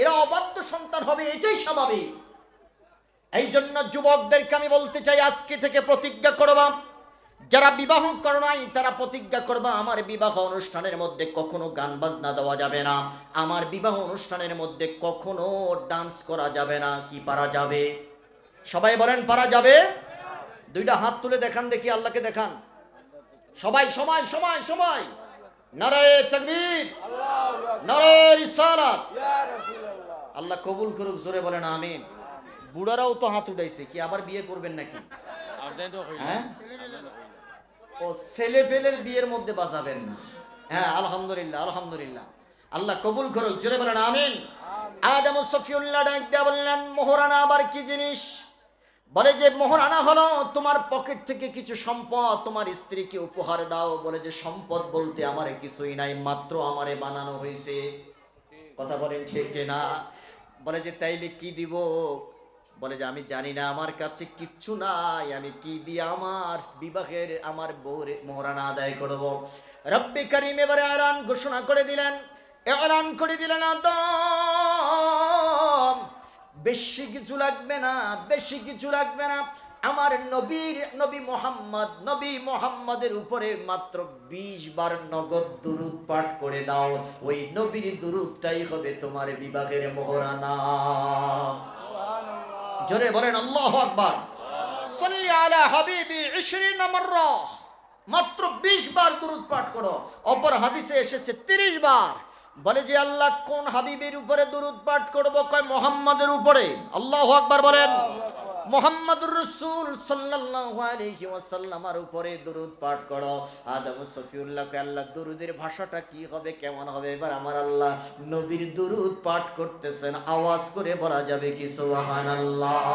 এরা অবাধ্য সন্তান হবে, এটাই স্বাভাবিক। এই জন্য যুবকদেরকে আমি বলতে চাই, আজকে থেকে প্রতিজ্ঞা করবা, যারা বিবাহ করো নাই তারা প্রতিজ্ঞা করবা, আমার বিবাহ অনুষ্ঠানের মধ্যে কখনো গান বাজনা দেওয়া যাবে না, আমার বিবাহ অনুষ্ঠানের মধ্যে কখনো ডান্স করা যাবে না। কি পারা যাবে? সবাই বলেন পারা যাবে? দুইটা হাত তুলে দেখান দেখি, আল্লাহকে দেখান। সবাই সময় সময় সময় নারায়ে তাকবীর, নারায়ে রিসালাত। আল্লাহ কবুল করুক, জোরে বলেন আমিন। বুড়ারাও তো হাত উঠাইছে, কি আবার বিয়ে করবেন নাকি? হ্যাঁ, ও ছেলে পেলের বিয়ের মধ্যে বাজাবেন না। হ্যাঁ, আলহামদুলিল্লাহ আলহামদুলিল্লাহ, আল্লাহ কবুল করুক, জোরে বলেন আমিন। আদম সফিউল্লাহ ডাক দিয়ে বললেন, মোহরানা আবার কি জিনিস? বলে যে মোহরানা হলো তোমার পকেট থেকে কিছু সম্পদ তোমার স্ত্রীকে উপহার দাও। বলে যে সম্পদ বলতে আমারে কিছুই নাই, মাত্র আমারে বানানো হয়েছে। কথা বলেন ঠিক কিনা? বলে যে তাইলে কি দিব? বলে যে আমি জানি না, আমার কাছে কিচ্ছু নাই, আমি কি দিয়ে আমার বিবাহের আমার বউর মোহরানা আদায় করব? রব্বি করিম এবারে এলান ঘোষণা করে দিলেন, এলান করে দিলেন, আদম বেশি কিছু লাগবে না, বেশি কিছু লাগবে না, আমার নবী মোহাম্মদের উপরে মাত্র 20 বার নগদ দুরূদ পাঠ করে দাও। ওই নবীর দুরূদটাই হবে তোমার বিবাহের মোহরানা। জোরে বলেন আল্লাহু আকবার। সাল্লি আলা হাবিবি 20 মাররা, মাত্র 20 বার দুরূদ পাঠ করো। অপর হাদিসে এসেছে 30 বার। বলে যে আল্লাহ কোন হাবিবের উপরে দুরূদ পাঠ করব? কয় মুহাম্মাদের উপরে। আল্লাহু আকবার বলেন। মুহাম্মাদুর রাসূল সাল্লাল্লাহু আলাইহি ওয়াসাল্লামের উপরে দুরূদ পাঠ করো। আদম সফিউল্লাহকে আল্লাহ দুরূদের ভাষাটা কি হবে, কেমন হবে? এবার আমার আল্লাহ নবীর দুরূদ পাঠ করতেছেন, আওয়াজ করে বলা যাবে কি সুবহানাল্লাহ।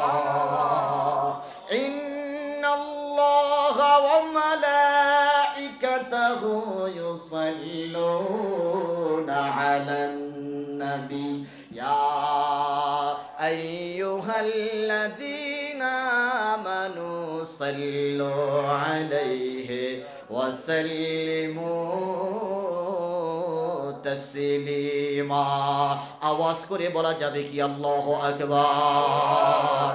ইন্নাল্লাহা ওয়া মালাইকাতাহু ইউসাল্লুনা আলান নবী ইয়া আইয়ুহাল্লাযীনা আমানু সাল্লু আলাইহি ওয়া সাল্লিমু তাসলিমা। আওয়াজ করে বলা যাবে কি আল্লাহু আকবার।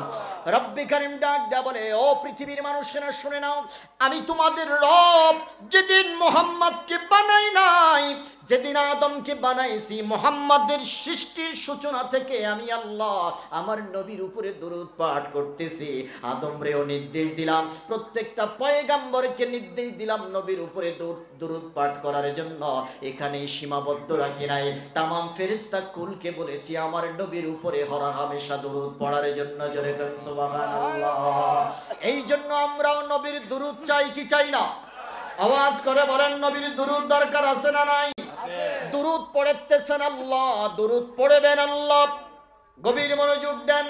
রব্বি করিম ডাক দেয়া বলে, ও পৃথিবীর মানুষেরা শুনে নাও, আমি তোমাদের রব যেদিন মুহাম্মদকে বানাই নাই, যেদিন আদমকে বানাইছি, মুহাম্মাদের সৃষ্টির সূচনা থেকে আমি আল্লাহ আমার নবীর উপরে দুরূদ পাঠ করতেছি। আদমরেও নির্দেশ দিলাম, প্রত্যেকটা পয়গাম্বরকে নির্দেশ দিলাম নবীর উপরে দুরূদ পাঠ করার জন্য। এখানেই সীমাবদ্ধ রাখি নাই, তামাম ফেরেশতা কুলকে বলেছি আমার নবীর উপরে হরহামেশা দুরূদ পড়ার জন্য। জোরে বলেন সুবহানাল্লাহ। এই জন্য আমরাও নবীর দুরূদ চাই কি চাই না? আওয়াজ করে বলেন, নবীর দুরূদ দরকার আছে না নাই? দুরূদ পড়তেছেন আল্লাহ, দুরূদ পড়বেন আল্লাহ। গভীর মনোযোগ দেন,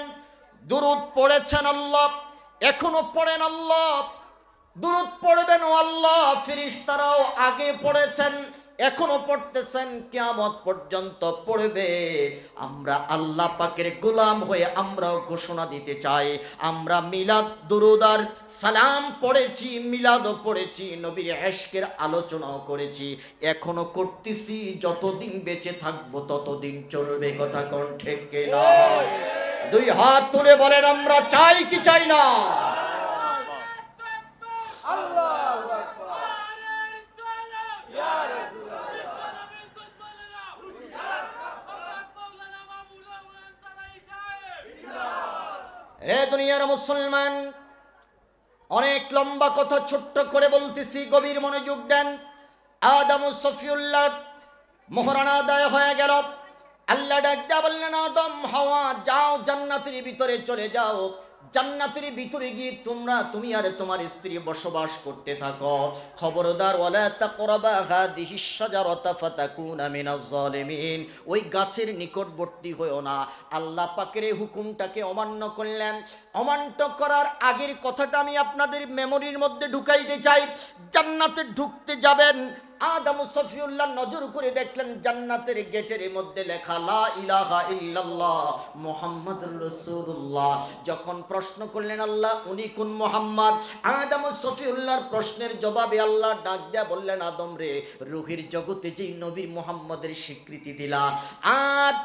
দুরূদ পড়েছেন আল্লাহ, এখনো পড়েন আল্লাহ, দুরূদ পড়বেন ও আল্লাহ। ফেরেশতারাও আগে পড়েছেন, এখনো পড়তেছেন, কিয়ামত পর্যন্ত পড়বে। আমরা আল্লাহ পাকের গোলাম হয়ে আমরাও ঘোষণা দিতে চাই, আমরা মিলাদ দুরূদ আর সালাম পড়েছি, মিলাদও পড়েছি, নবীর ইশকের আলোচনাও করেছি, এখনো করতেছি। যতদিন বেঁচে থাকবো ততদিন চলবে। কথা কোন ঠিক কিনা? দুই হাত তুলে বলেন, আমরা চাই কি চাই না? রে দুনিয়ার মুসলমান, অনেক লম্বা কথা ছোট্ট করে বলতেছি, গভীর মনোযোগ দেন। আদম সফিউল্লাহ মোহরানা আদায় হয়ে গেল। আল্লাহ ডাক দিয়া বললেন, আদম হাওয়া যাও জান্নাতের ভিতরে চলে যাও, জান্নাতের ভিতরে গিয়ে তুমি আর তোমার স্ত্রী বসবাস করতে থাকো। খবরদার ওয়ালা তাকরাবা হাদিহিশ শাজারাতা ফাতাকুনা মিনাজ জালিমিন, ওই গাছের নিকটবর্তী হয়ো না। আল্লাহ পাকের এই হুকুমটাকে অমান্য করলেন। অমান্য করার আগের কথাটা আমি আপনাদের মেমোরির মধ্যে ঢুকাইতে চাই। জান্নাতে ঢুকতে যাবেন, আদম সফিউল্লাহ নজর করে দেখলেন জান্নাতের গেটের মধ্যে লেখা লা ইলাহা ইল্লাল্লাহ মুহাম্মাদুর রাসূলুল্লাহ। যখন প্রশ্ন করলেন আল্লাহ উনি কোন মুহাম্মদ, আদম সফিউল্লাহর প্রশ্নের জবাবে আল্লাহ ডাক দিয়া বললেন, আদম রে, রূহের জগতে যেই নবীর মুহাম্মদের স্বীকৃতি দিলা, আর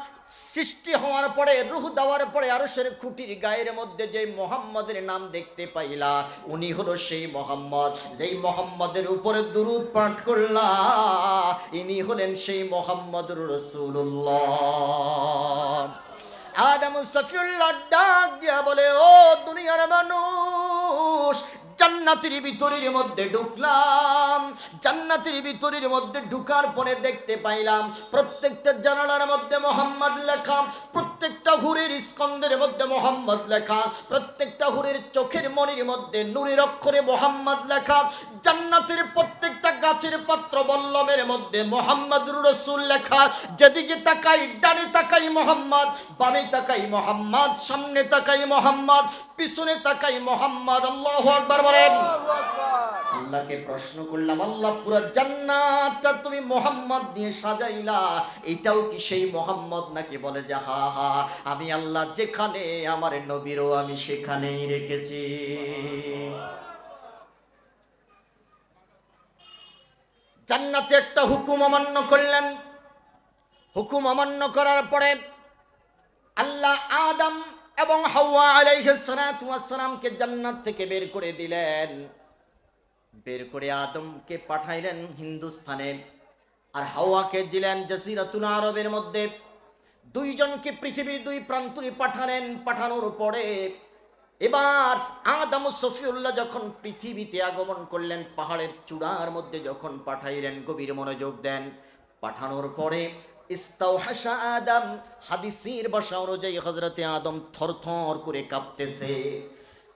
সৃষ্টি হওয়ার পরে রূহ দেওয়ার পরে আরশের খুঁটির গায়ের মধ্যে যে মুহাম্মদের নাম দেখতে পাইলা, উনি হলো সেই মুহাম্মদ। যেই মুহাম্মদের উপরে দুরূদ পাঠ করলা, ইনি হলেন সেই মুহাম্মদুর রাসূলুল্লাহ। আদম সফিউল্লাহ ডাক দিয়া বলে, ও দুনিয়ার মানুষ, জান্নাতের ভিতরের মধ্যে ঢুকলাম। জান্নাতের ভিতরের মধ্যে ঢুকার পরে দেখতে পাইলাম প্রত্যেকটা জানালার মধ্যে মোহাম্মদ লেখা, প্রত্যেকটা হুরের স্কন্দের মধ্যে মোহাম্মদ লেখা, প্রত্যেকটা হুরের চোখের মনির মধ্যে নূরের অক্ষরে মোহাম্মদ লেখা। জান্নাতের প্রত্যেকটা গাছের পত্র বল্লমের মধ্যে মোহাম্মদুর রাসূল লেখা। যেদিকে তাকাই, ডানে তাকাই মোহাম্মদ, বামে তাকাই মোহাম্মদ, সামনে তাকাই মোহাম্মদ, পিছনে তাকাই মোহাম্মদ। আল্লাহু আকবার বলেন। আল্লাহকে প্রশ্ন করলাম, আল্লাহ পুরো জান্নাতটা তুমি মোহাম্মদ দিয়ে সাজাইলা, এটাও কি সেই মোহাম্মদ নাকি? বলে যে হা হা, আমি আল্লাহ যেখানে আমার নবীরও আমি সেখানেই রেখেছি। জান্নাতে একটা হুকুম অমান্য করলেন। হুকুম অমান্য করার পরে আল্লাহ আদম এবং হাওয়া আলাইহিস সালাতু ওয়াস সালামকে জান্নাত থেকে বের করে দিলেন। বের করে আদমকে পাঠাইলেন হিন্দুস্তানে, আর হাওয়াকে দিলেন জাজিরাতুল আরবের মধ্যে। দুইজনকে পৃথিবীর দুই প্রান্তরে পাঠালেন। পাঠানোর পরে এবার আদম সফিউল্লাহ যখন পৃথিবীতে আগমন করলেন, পাহাড়ের চূড়ার মধ্যে যখন পাঠাইলেন, গভীর মনোযোগ দেন। পাঠানোর পরে ইস্তাওহাশা আদম, হাদিসের ভাষা অনুযায়ী হযরতে আদম থরথর করে কাঁপতেছে।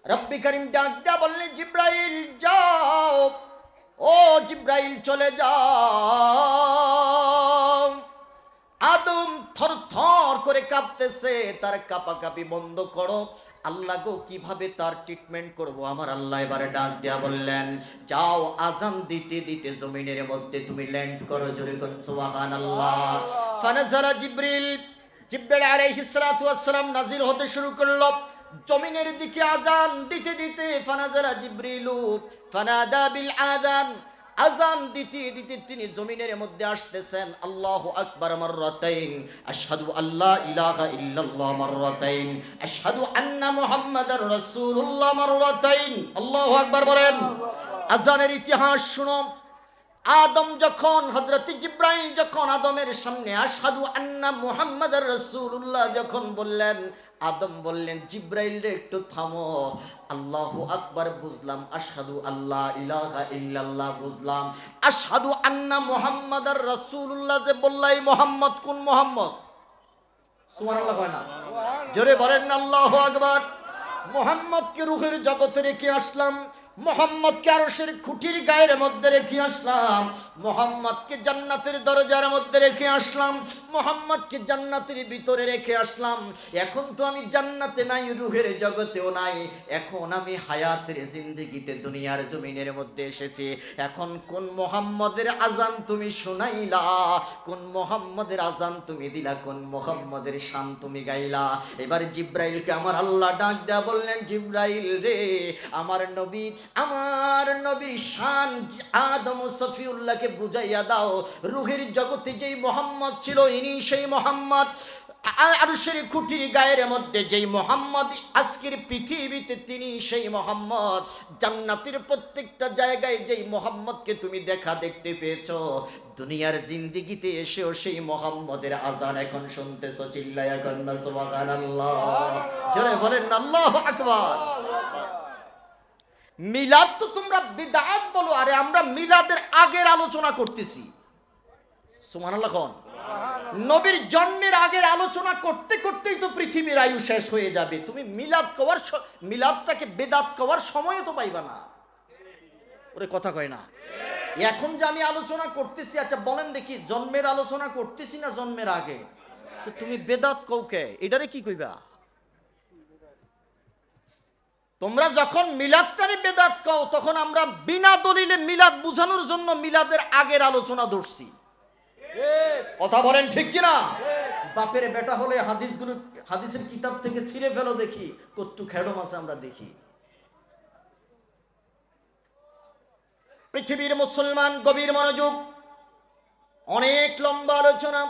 রব্বি করিম ডাক দিয়া বললেন, জিব্রাইল যাও, ও জিব্রাইল চলে যাও। আদম থরথর করে কাঁপতেছে, তার কাঁপাকাঁপি বন্ধ করো। আল্লাহ গো, কিভাবে তার ট্রিটমেন্ট করব? আমার আল্লাহ এবারে ডাক দিয়া বললেন, যাও আজান দিতে দিতে জমিনের মধ্যে তুমি ল্যান্ড করো। জোরে কোন সুবহানাল্লাহ। ফানাজালা জিব্রিল, জিব্রাইল আলাইহিস সালাতু ওয়াস সালাম নাজিল হতে শুরু করলো জমিনের দিকে আজান দিতে দিতে। ফানাজালা জিব্রিলু ফানাদা বিল আযান, আজান দিতে দিতে তিনি জমিনের মধ্যে আসতেছেন। আল্লাহু আকবার মাররাতাইন, আশহাদু আল্লা ইলাহা ইল্লাল্লাহ মাররাতাইন, আশহাদু আন্না মুহাম্মাদার রাসূলুল্লাহ মাররাতাইন। আল্লাহু আকবার বলেন। আজানের ইতিহাস শুনো। আদম যখন, হযরত জিব্রাইল যখন আদমের সামনে আশহাদু আন্না মুহাম্মাদার রাসূলুল্লাহ যখন বললেন, আদম বললেন, জিব্রাইল রে একটু থামো। আল্লাহু আকবার বুঝলাম, আশহাদু আল্লা ইলাহা ইল্লাল্লাহ বুঝলাম, আশহাদু আন্না মুহাম্মাদার রাসূলুল্লাহ যে বললাই, মুহাম্মদ কোন মুহাম্মদ? সুবহানাল্লাহ হয় না? জোরে বলেন না আল্লাহু আকবার। মুহাম্মদকে রূহের জগতে রেখে আসলাম, মোহাম্মদকে আরশের খুঁটির গায়ের মধ্যে রেখে আসলাম, মোহাম্মদকে জান্নাতের দরজার মধ্যে রেখে আসলাম, মোহাম্মদকে জান্নাতের ভিতরে রেখে আসলাম। এখন তো আমি জান্নাতে নাই, রূহের জগতেও নাই, এখন আমি হায়াতের জিন্দেগিতে দুনিয়ার জমিনের মধ্যে এসেছি। এখন কোন মোহাম্মদের আজান তুমি শোনাইলা, কোন মোহাম্মদের আজান তুমি দিলা, কোন মোহাম্মদের শান তুমি গাইলা? এবার জিব্রাইলকে আমার আল্লাহ ডাক দেয়া বললেন, জিব্রাইল রে, আমার নবী, আমার নবীর শান আদম সফিউল্লাহকে বুঝাইয়া দাও। রূহের জগতে যেই মোহাম্মদ ছিল, ইনি সেই মোহাম্মদ। আরশের খুঁটির গায়ের মধ্যে যেই মোহাম্মদ আজকের পৃথিবীতে, তিনি সেই মোহাম্মদ। জান্নাতের প্রত্যেকটা জায়গায় যেই মোহাম্মদকে তুমি দেখতে পেয়েছো, দুনিয়ার জিন্দেগিতে এসেও সেই মোহাম্মদের আজান এখন শুনতেছো। চিল্লায়া কন্না সুবহানাল্লাহ। জোরে বলেন আল্লাহু আকবার। মিলাদ তো তোমরা বিদআত বলো, আরে আমরা মিলাদের আগের আলোচনা করতেছি। সুবহানাল্লাহ। নবীর জন্মের আগের আলোচনা করতে করতেই তো পৃথিবীর আয়ু শেষ হয়ে যাবে। তুমি মিলাদটাকে বেদাত কওয়ার সময়ও তো পাইবা না। ওরে কথা কয় না। এখন যে আমি আলোচনা করতেছি, আচ্ছা বলেন দেখি, জন্মের আলোচনা করতেছি না জন্মের আগে? তো তুমি বেদাত কওকে, এটারে কি কইবা? তোমরা যখন মিলাদটারে বেদাত কও, তখন আমরা বিনা দলিলে মিলাদ বুঝানোর জন্য মিলাদের আগের আলোচনা ধরছি। কথা বলেন ঠিক কিনা? বাপের বেটা হলে হাদিসের কিতাব থেকে ছিঁড়ে ফেলো দেখি কতটুকু খেড়ম আছে আমরা দেখি। পৃথিবীর মুসলমান গভীর মনোযোগ, অনেক লম্বা আলোচনা।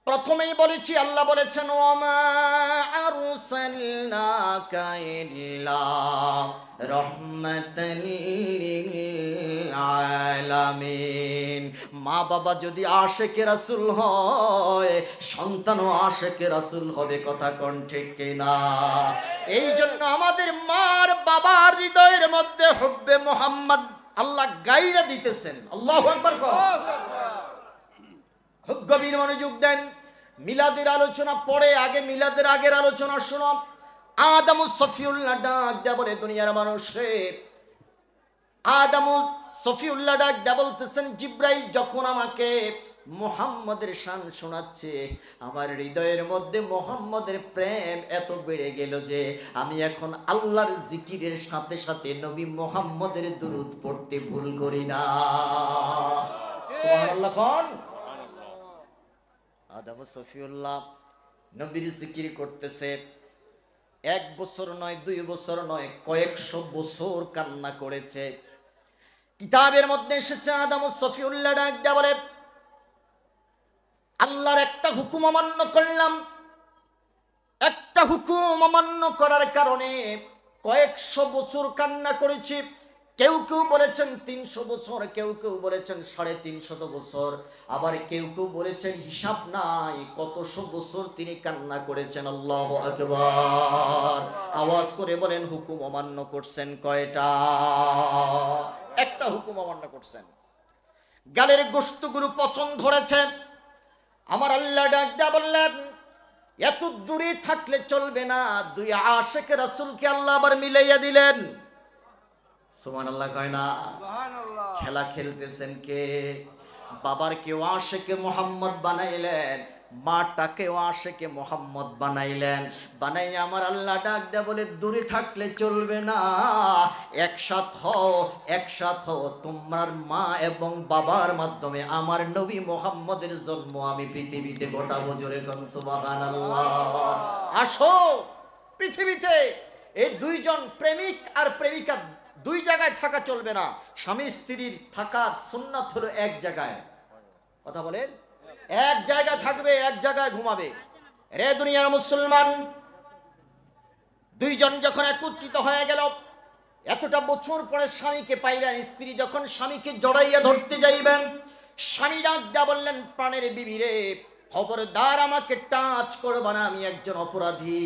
প্রথমেই বলেছি, আল্লাহ বলেছেন ওয়ামা আরসালনাকা ইল্লা রাহমাতাল লিল আলামিন। মা বাবা যদি আশিকে রাসূল হয়, সন্তানও আশিকে রাসূল হবে। কথা কোন ঠিক কিনা? এই জন্য আমাদের মার বাবার হৃদয়ের মধ্যে হুব্বে মুহাম্মদ আল্লাহ গাইরা দিতেছেন। আল্লাহু আকবার। খুব গভীর মনোযোগ দেন। মিলাদের আলোচনা পরে, আগে মিলাদের আগের আলোচনা শোনো। আদম সফিউল্লাহ ডাক দেয়া বলে, দুনিয়ার মানুষ রে, আদম সফিউল্লাহ ডাক দেয়া বলতেছেন, জিব্রাইল যখন আমাকে মুহাম্মদের শান শোনাচ্ছে, আমার হৃদয়ের মধ্যে মুহাম্মদের প্রেম এত বেড়ে গেল যে আমি এখন আল্লাহর জিকিরের সাথে সাথে নবী মুহাম্মদের দুরূদ পড়তে ভুল করি না। সুবহানাল্লাহ। কোন আদম সফিউল্লাহ নবীর জিকির করতেছে, 1 বছর নয়, 2 বছর নয়, কয়েকশো বছর কান্না করেছে। কিতাবের মধ্যে এসেছে, আদম সফিউল্লাহ ডাক দেয়া বলে, আল্লাহর একটা হুকুম অমান্য করলাম। একটা হুকুম অমান্য করার কারণে কয়েকশো বছর কান্না করেছি। কেউ কেউ বলেছেন 300 বছর, কেউ কেউ বলেছেন 350 বছর, আবার কেউ কেউ বলেছেন হিসাব নাই কতশো বছর তিনি কান্না করেছেন। আল্লাহু আকবার। আওয়াজ করে বলেন, হুকুম অমান্য করছেন কয়টা? একটা হুকুম অমান্য করছেন। গালের গোশতগুলো পচন ধরেছে। আমার আল্লাহ ডাক দেয়া বললেন, এত দূরে থাকলে চলবে না। 2 আশিক রাসূলকে আল্লাহ আবার মিলাইয়া দিলেন। সুবহানাল্লাহ কয় না? সুবহানাল্লাহ। খেলা খেলতেছেন কে? বাবার কেউ আশিকে মুহাম্মদ বানাইলেন, মাটাকেও আশিকে মুহাম্মদ বানাইলেন। বানাই আমার আল্লাহ ডাক দেয়া বলে, দূরে থাকলে চলবে না, একসাথ হও, একসাথ হও। তোমার মা এবং বাবার মাধ্যমে আমার নবী মুহাম্মদের জন্ম আমি পৃথিবীতে ঘটাবো। জোরে কোন সুবহানাল্লাহ। আসো পৃথিবীতে। এই 2 জন প্রেমিক আর প্রেমিকা 2 জায়গায় থাকা চলবে না। স্বামী স্ত্রীর থাকার সুন্নাত হলো এক জায়গায়। কথা বলেন, এক জায়গায় থাকবে, এক জায়গায় ঘুমাবে। রে দুনিয়ার মুসলমান, 2 জন যখন একত্রিত হয়ে গেল, এতটা বছর পরে স্বামীকে পাইলেন। স্ত্রী যখন স্বামীকে জড়াইয়া ধরতে যাইবেন, স্বামী ডাক দেয়া বললেন, প্রাণের বিবি রে, খবরদার আমাকে টাচ করবা না, আমি একজন অপরাধী।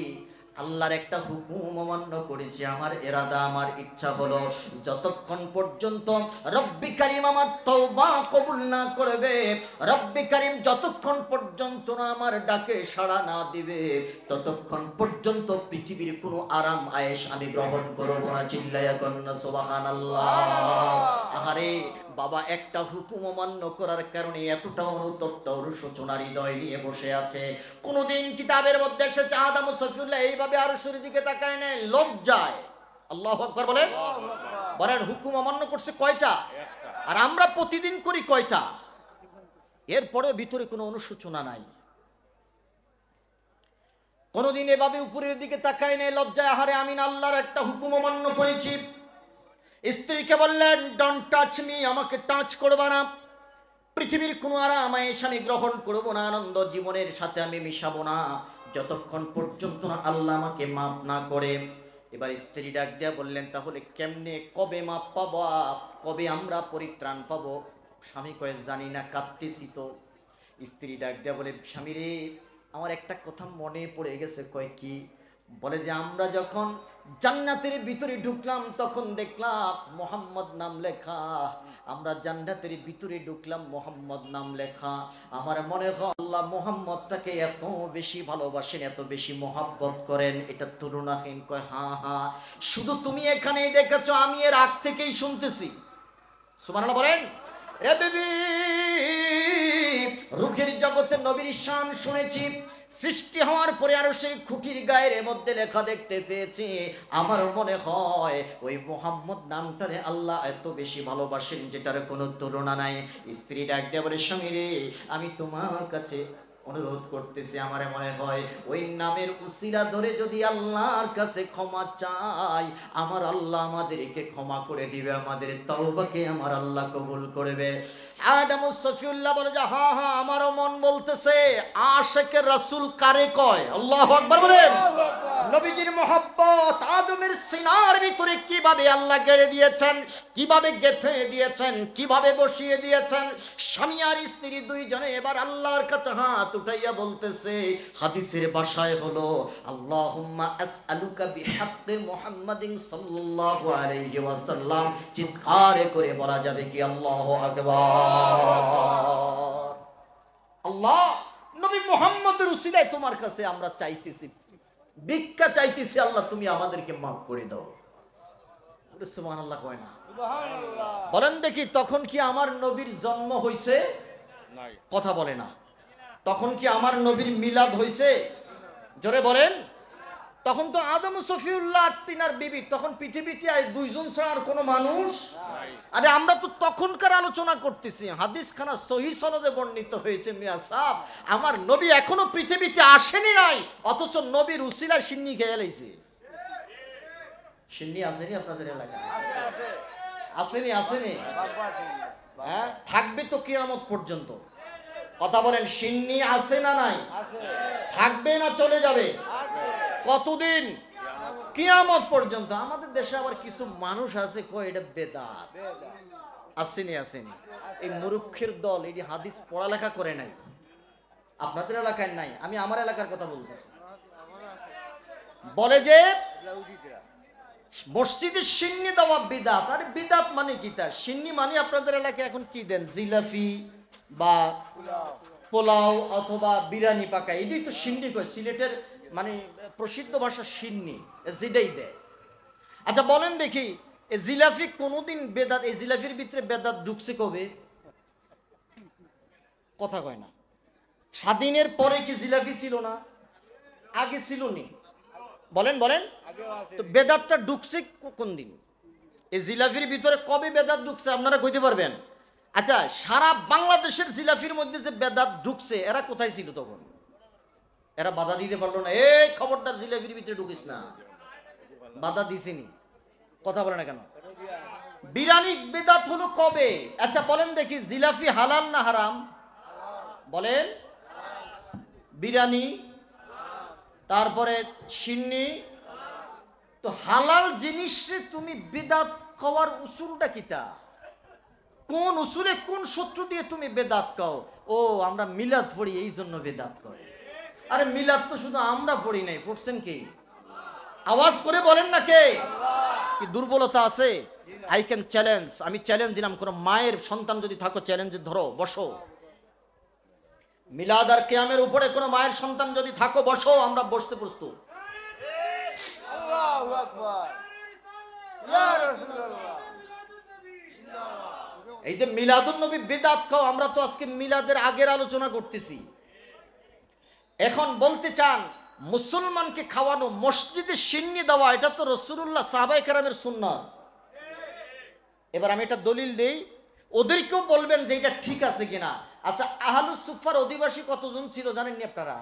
আল্লাহর একটা হুকুম অমান্য করেছি। আমার ইরাদা, আমার ইচ্ছা হলো যতক্ষণ পর্যন্ত রব্বি কারীম আমার তওবা কবুল না করবে, রব্বি কারীম যতক্ষণ পর্যন্ত না আমার ডাকে সাড়া না দিবে, ততক্ষণ পর্যন্ত পৃথিবীর কোনো আরাম আয়েশ আমি গ্রহণ করব না। চিল্লায়া কন্না সুবহানাল্লাহ। আহারে বাবা, একটা হুকুম অমান্য করার কারণে এতটা অনুতপ্ত অনুশোচনার হৃদয় নিয়ে বসে আছে। কোনদিন কিতাবের মধ্যে এসেছে আদম সফিউল্লাহ এইভাবে আরশের দিকে তাকায় নেয় লজ্জায়। আল্লাহু আকবার বলেন। বলেন, হুকুম অমান্য করছে কয়টা? আর আমরা প্রতিদিন করি কয়টা? এরপরে ভিতরে কোনো অনুশোচনা নাই। কোনদিন এভাবে উপরের দিকে তাকায় নেয় লজ্জায়, আহারে আমি আল্লাহর একটা হুকুম অমান্য করেছি। স্ত্রীকে বললেন, ডোন্ট টাচ মি, আমাকে টাচ করবা না। পৃথিবীর কোনো আরাম আয়েশ আমি গ্রহণ করব না, আনন্দ জীবনের সাথে আমি মিশাবো না, যতক্ষণ পর্যন্ত না আল্লাহ আমাকে মাফ না করে। এবার স্ত্রী ডাক দিয়া বললেন, তাহলে কেমনে, কবে মাফ পাবো, কবে আমরা পরিত্রাণ পাবো? স্বামী কয়ে, জানি না, কাঁদতেছি তো। স্ত্রী ডাক দিয়া বলে, স্বামী রে, আমার একটা কথা মনে পড়ে গেছে। কয় কি? বলে যে আমরা যখন জান্নাতের ভিতরে ঢুকলাম তখন দেখলাম মোহাম্মদ নাম লেখা। আমরা জান্নাতের ভিতরে ঢুকলাম, মোহাম্মদ নাম লেখা। আমার মনে হয় আল্লাহ মোহাম্মদটাকে এত বেশি ভালোবাসেন, এত বেশি মহাব্বত করেন, এটা তুলনাহীন। কয় হ্যাঁ হ্যাঁ, শুধু তুমি এখানেই দেখেছো, আমি এর আগ থেকেই শুনতেছি। সুবহানাল্লাহ বলেন। রে বিবি, রূহের জগতে নবীর শান শুনেছি, সৃষ্টি হওয়ার পরে আরো সেই খুঁটির গায়ের মধ্যে লেখা দেখতে পেয়েছি। আমার মনে হয় ওই মোহাম্মদ নামটারে আল্লাহ এত বেশি ভালোবাসেন যেটার কোনো তুলনা নাই। স্ত্রী ডাক দিয়ে বলে, স্বামী রে, আমি তোমার কাছে অনুরোধ করতেছি, আমার মনে হয় ওই নামের উসিলা ধরে যদি আল্লাহর কাছে ক্ষমা চাই, আমার আল্লাহ আমাদেরকে ক্ষমা করে দিবে, আমাদের তওবাকে আমার আল্লাহ কবুল করবে। আদম সফিউল্লাহ বলে যে হ্যাঁ হ্যাঁ, আমারও মন বলতেছে। আশিকের রাসূল কারে কয়? আল্লাহু আকবার বলেন। নবীজির মহব্বত আদমের সিনার ভিতরে কিভাবে আল্লাহ গেড়ে দিয়েছেন, কিভাবে গেঁথে দিয়েছেন, কিভাবে বসিয়ে দিয়েছেন। স্বামী আর স্ত্রী দুইজনে এবার আল্লাহর কাছে হাত উঠাইয়া বলতেছে, হাদিসের ভাষায় হলো আল্লাহুম্মা আসআলুকা বিহাক্কি মুহাম্মাদিন সাল্লাল্লাহু আলাইহি ওয়াসাল্লাম। চিৎকার করে বলা যাবে কি আল্লাহু আকবার। আল্লাহ, নবী মুহাম্মদের উসিলায় তোমার কাছে আমরা চাইতেছি, ভিক্ষা চাইতেছি, আল্লাহ তুমি আমাদেরকে মাফ করে দাও। সুবহানাল্লাহ কয় না? বলেন দেখি, তখন কি আমার নবীর জন্ম হইছে? কথা বলে না। তখন কি আমার নবীর মিলাদ হইছে? জোরে বলেন। তখন তো আদম সফিউল্লাহ তিনার বিবি, তখন পৃথিবীতে দুইজন ছাড়া আর কোনো মানুষ। আরে আমরা তো তখনকার আলোচনা করতেছি, হাদিস খানা সহিহ সনদে বর্ণিত হয়েছে। মিয়া সাহেব, আমার নবী এখনো পৃথিবীতে আসেনি নাই, অথচ নবীর উসিলায় সিন্নি খেয়ে লাইছে। সিন্নি আসেনি আপনাদের এলাকায়? আসেনি? আসেনি? হ্যাঁ, থাকবে তো কিয়ামত পর্যন্ত। কথা বলেন, সিন্নি আছে না নাই? থাকবে না চলে যাবে? কতদিন? কিয়ামত পর্যন্ত। আমাদের দেশে আবার কিছু মানুষ আছে কয় এটা বেদাত। আসেনি? আসেনি? এই মুরুক্ষের দল, এই হাদিস পড়ালেখা করে নাই। আপনাদের এলাকায় নাই, আমি আমার এলাকার কথা বলতেছি। বলে যে মসজিদে সিন্নি দেওয়া বিদাত। আর বিদাত মানে কি? তা সিন্নি মানে আপনাদের এলাকায় এখন কি দেন? জিলাপি বা পোলাও অথবা বিরিয়ানি পাকা, এটাই তো সিন্নি কয়। সিলেটের মানে প্রসিদ্ধ ভাষা সিন্নি, যেটাই দেয়। আচ্ছা বলেন দেখি, এই জিলাপি কোনোদিন বেদাত, এই জিলাপির ভিতরে বেদাত ঢুকছে কবে? কথা কয় না। স্বাধীনের পরে কি জিলাপি ছিল না? আগে ছিল নি? বলেন বলেন। তো বেদাতটা ঢুকছে কোন দিন? এই জিলাপির ভিতরে কবে বেদাত ঢুকছে আপনারা কইতে পারবেন? আচ্ছা, সারা বাংলাদেশের জিলাপির মধ্যে যে বেদাত ঢুকছে, এরা কোথায় ছিল তখন? এরা বাধা দিতে পারলো না, এই খবরদার জিলাপির ভিতরে ঢুকিস না। বাধা দিছেনি? কথা বলে না কেন? বিরিয়ানি বেদাত হলো কবে? আচ্ছা বলেন দেখি, জিলাপি হালাল না হারাম? বলেন। বিরিয়ানি, তারপরে সিন্নি। তো হালাল জিনিসে তুমি বেদাত খাওয়ার উসুলটা কিটা? কোন উসুলে, কোন সূত্র দিয়ে তুমি বেদাত খাও? ও আমরা মিলাদ পড়ি এই জন্য বেদাত করে। আরে মিলাদ তো শুধু আমরা পড়ি নাই, পড়ছেন কি? আওয়াজ করে বলেন না কে? কি দুর্বলতা আছে? আই ক্যান চ্যালেঞ্জ, আমি চ্যালেঞ্জ দিলাম, কোন মায়ের সন্তান যদি থাকো চ্যালেঞ্জে ধরো, বসো। মিলাদ আর কিয়ামের উপরে কোন মায়ের সন্তান যদি থাকো, বসো, আমরা বসতে প্রস্তুত। আল্লাহু আকবার, ইয়া রাসূলুল্লাহ। এই যে মিলাদুন নবী বিদআত খাও, আমরা তো আজকে মিলাদের আগের আলোচনা করতেছি। এখন বলতে চান মুসলমানকে খাওয়ানো, মসজিদে সিন্নি দেওয়া, এটা তো রাসূলুল্লাহ সাহাবায়ে কেরামের সুন্নাত। এবার আমি এটা দলিল দেই, ওদেরকেও বলবেন যে এটা ঠিক আছে কিনা। আচ্ছা, আহলুস সুফার অধিবাসী কতজন ছিল জানেননি আপনারা?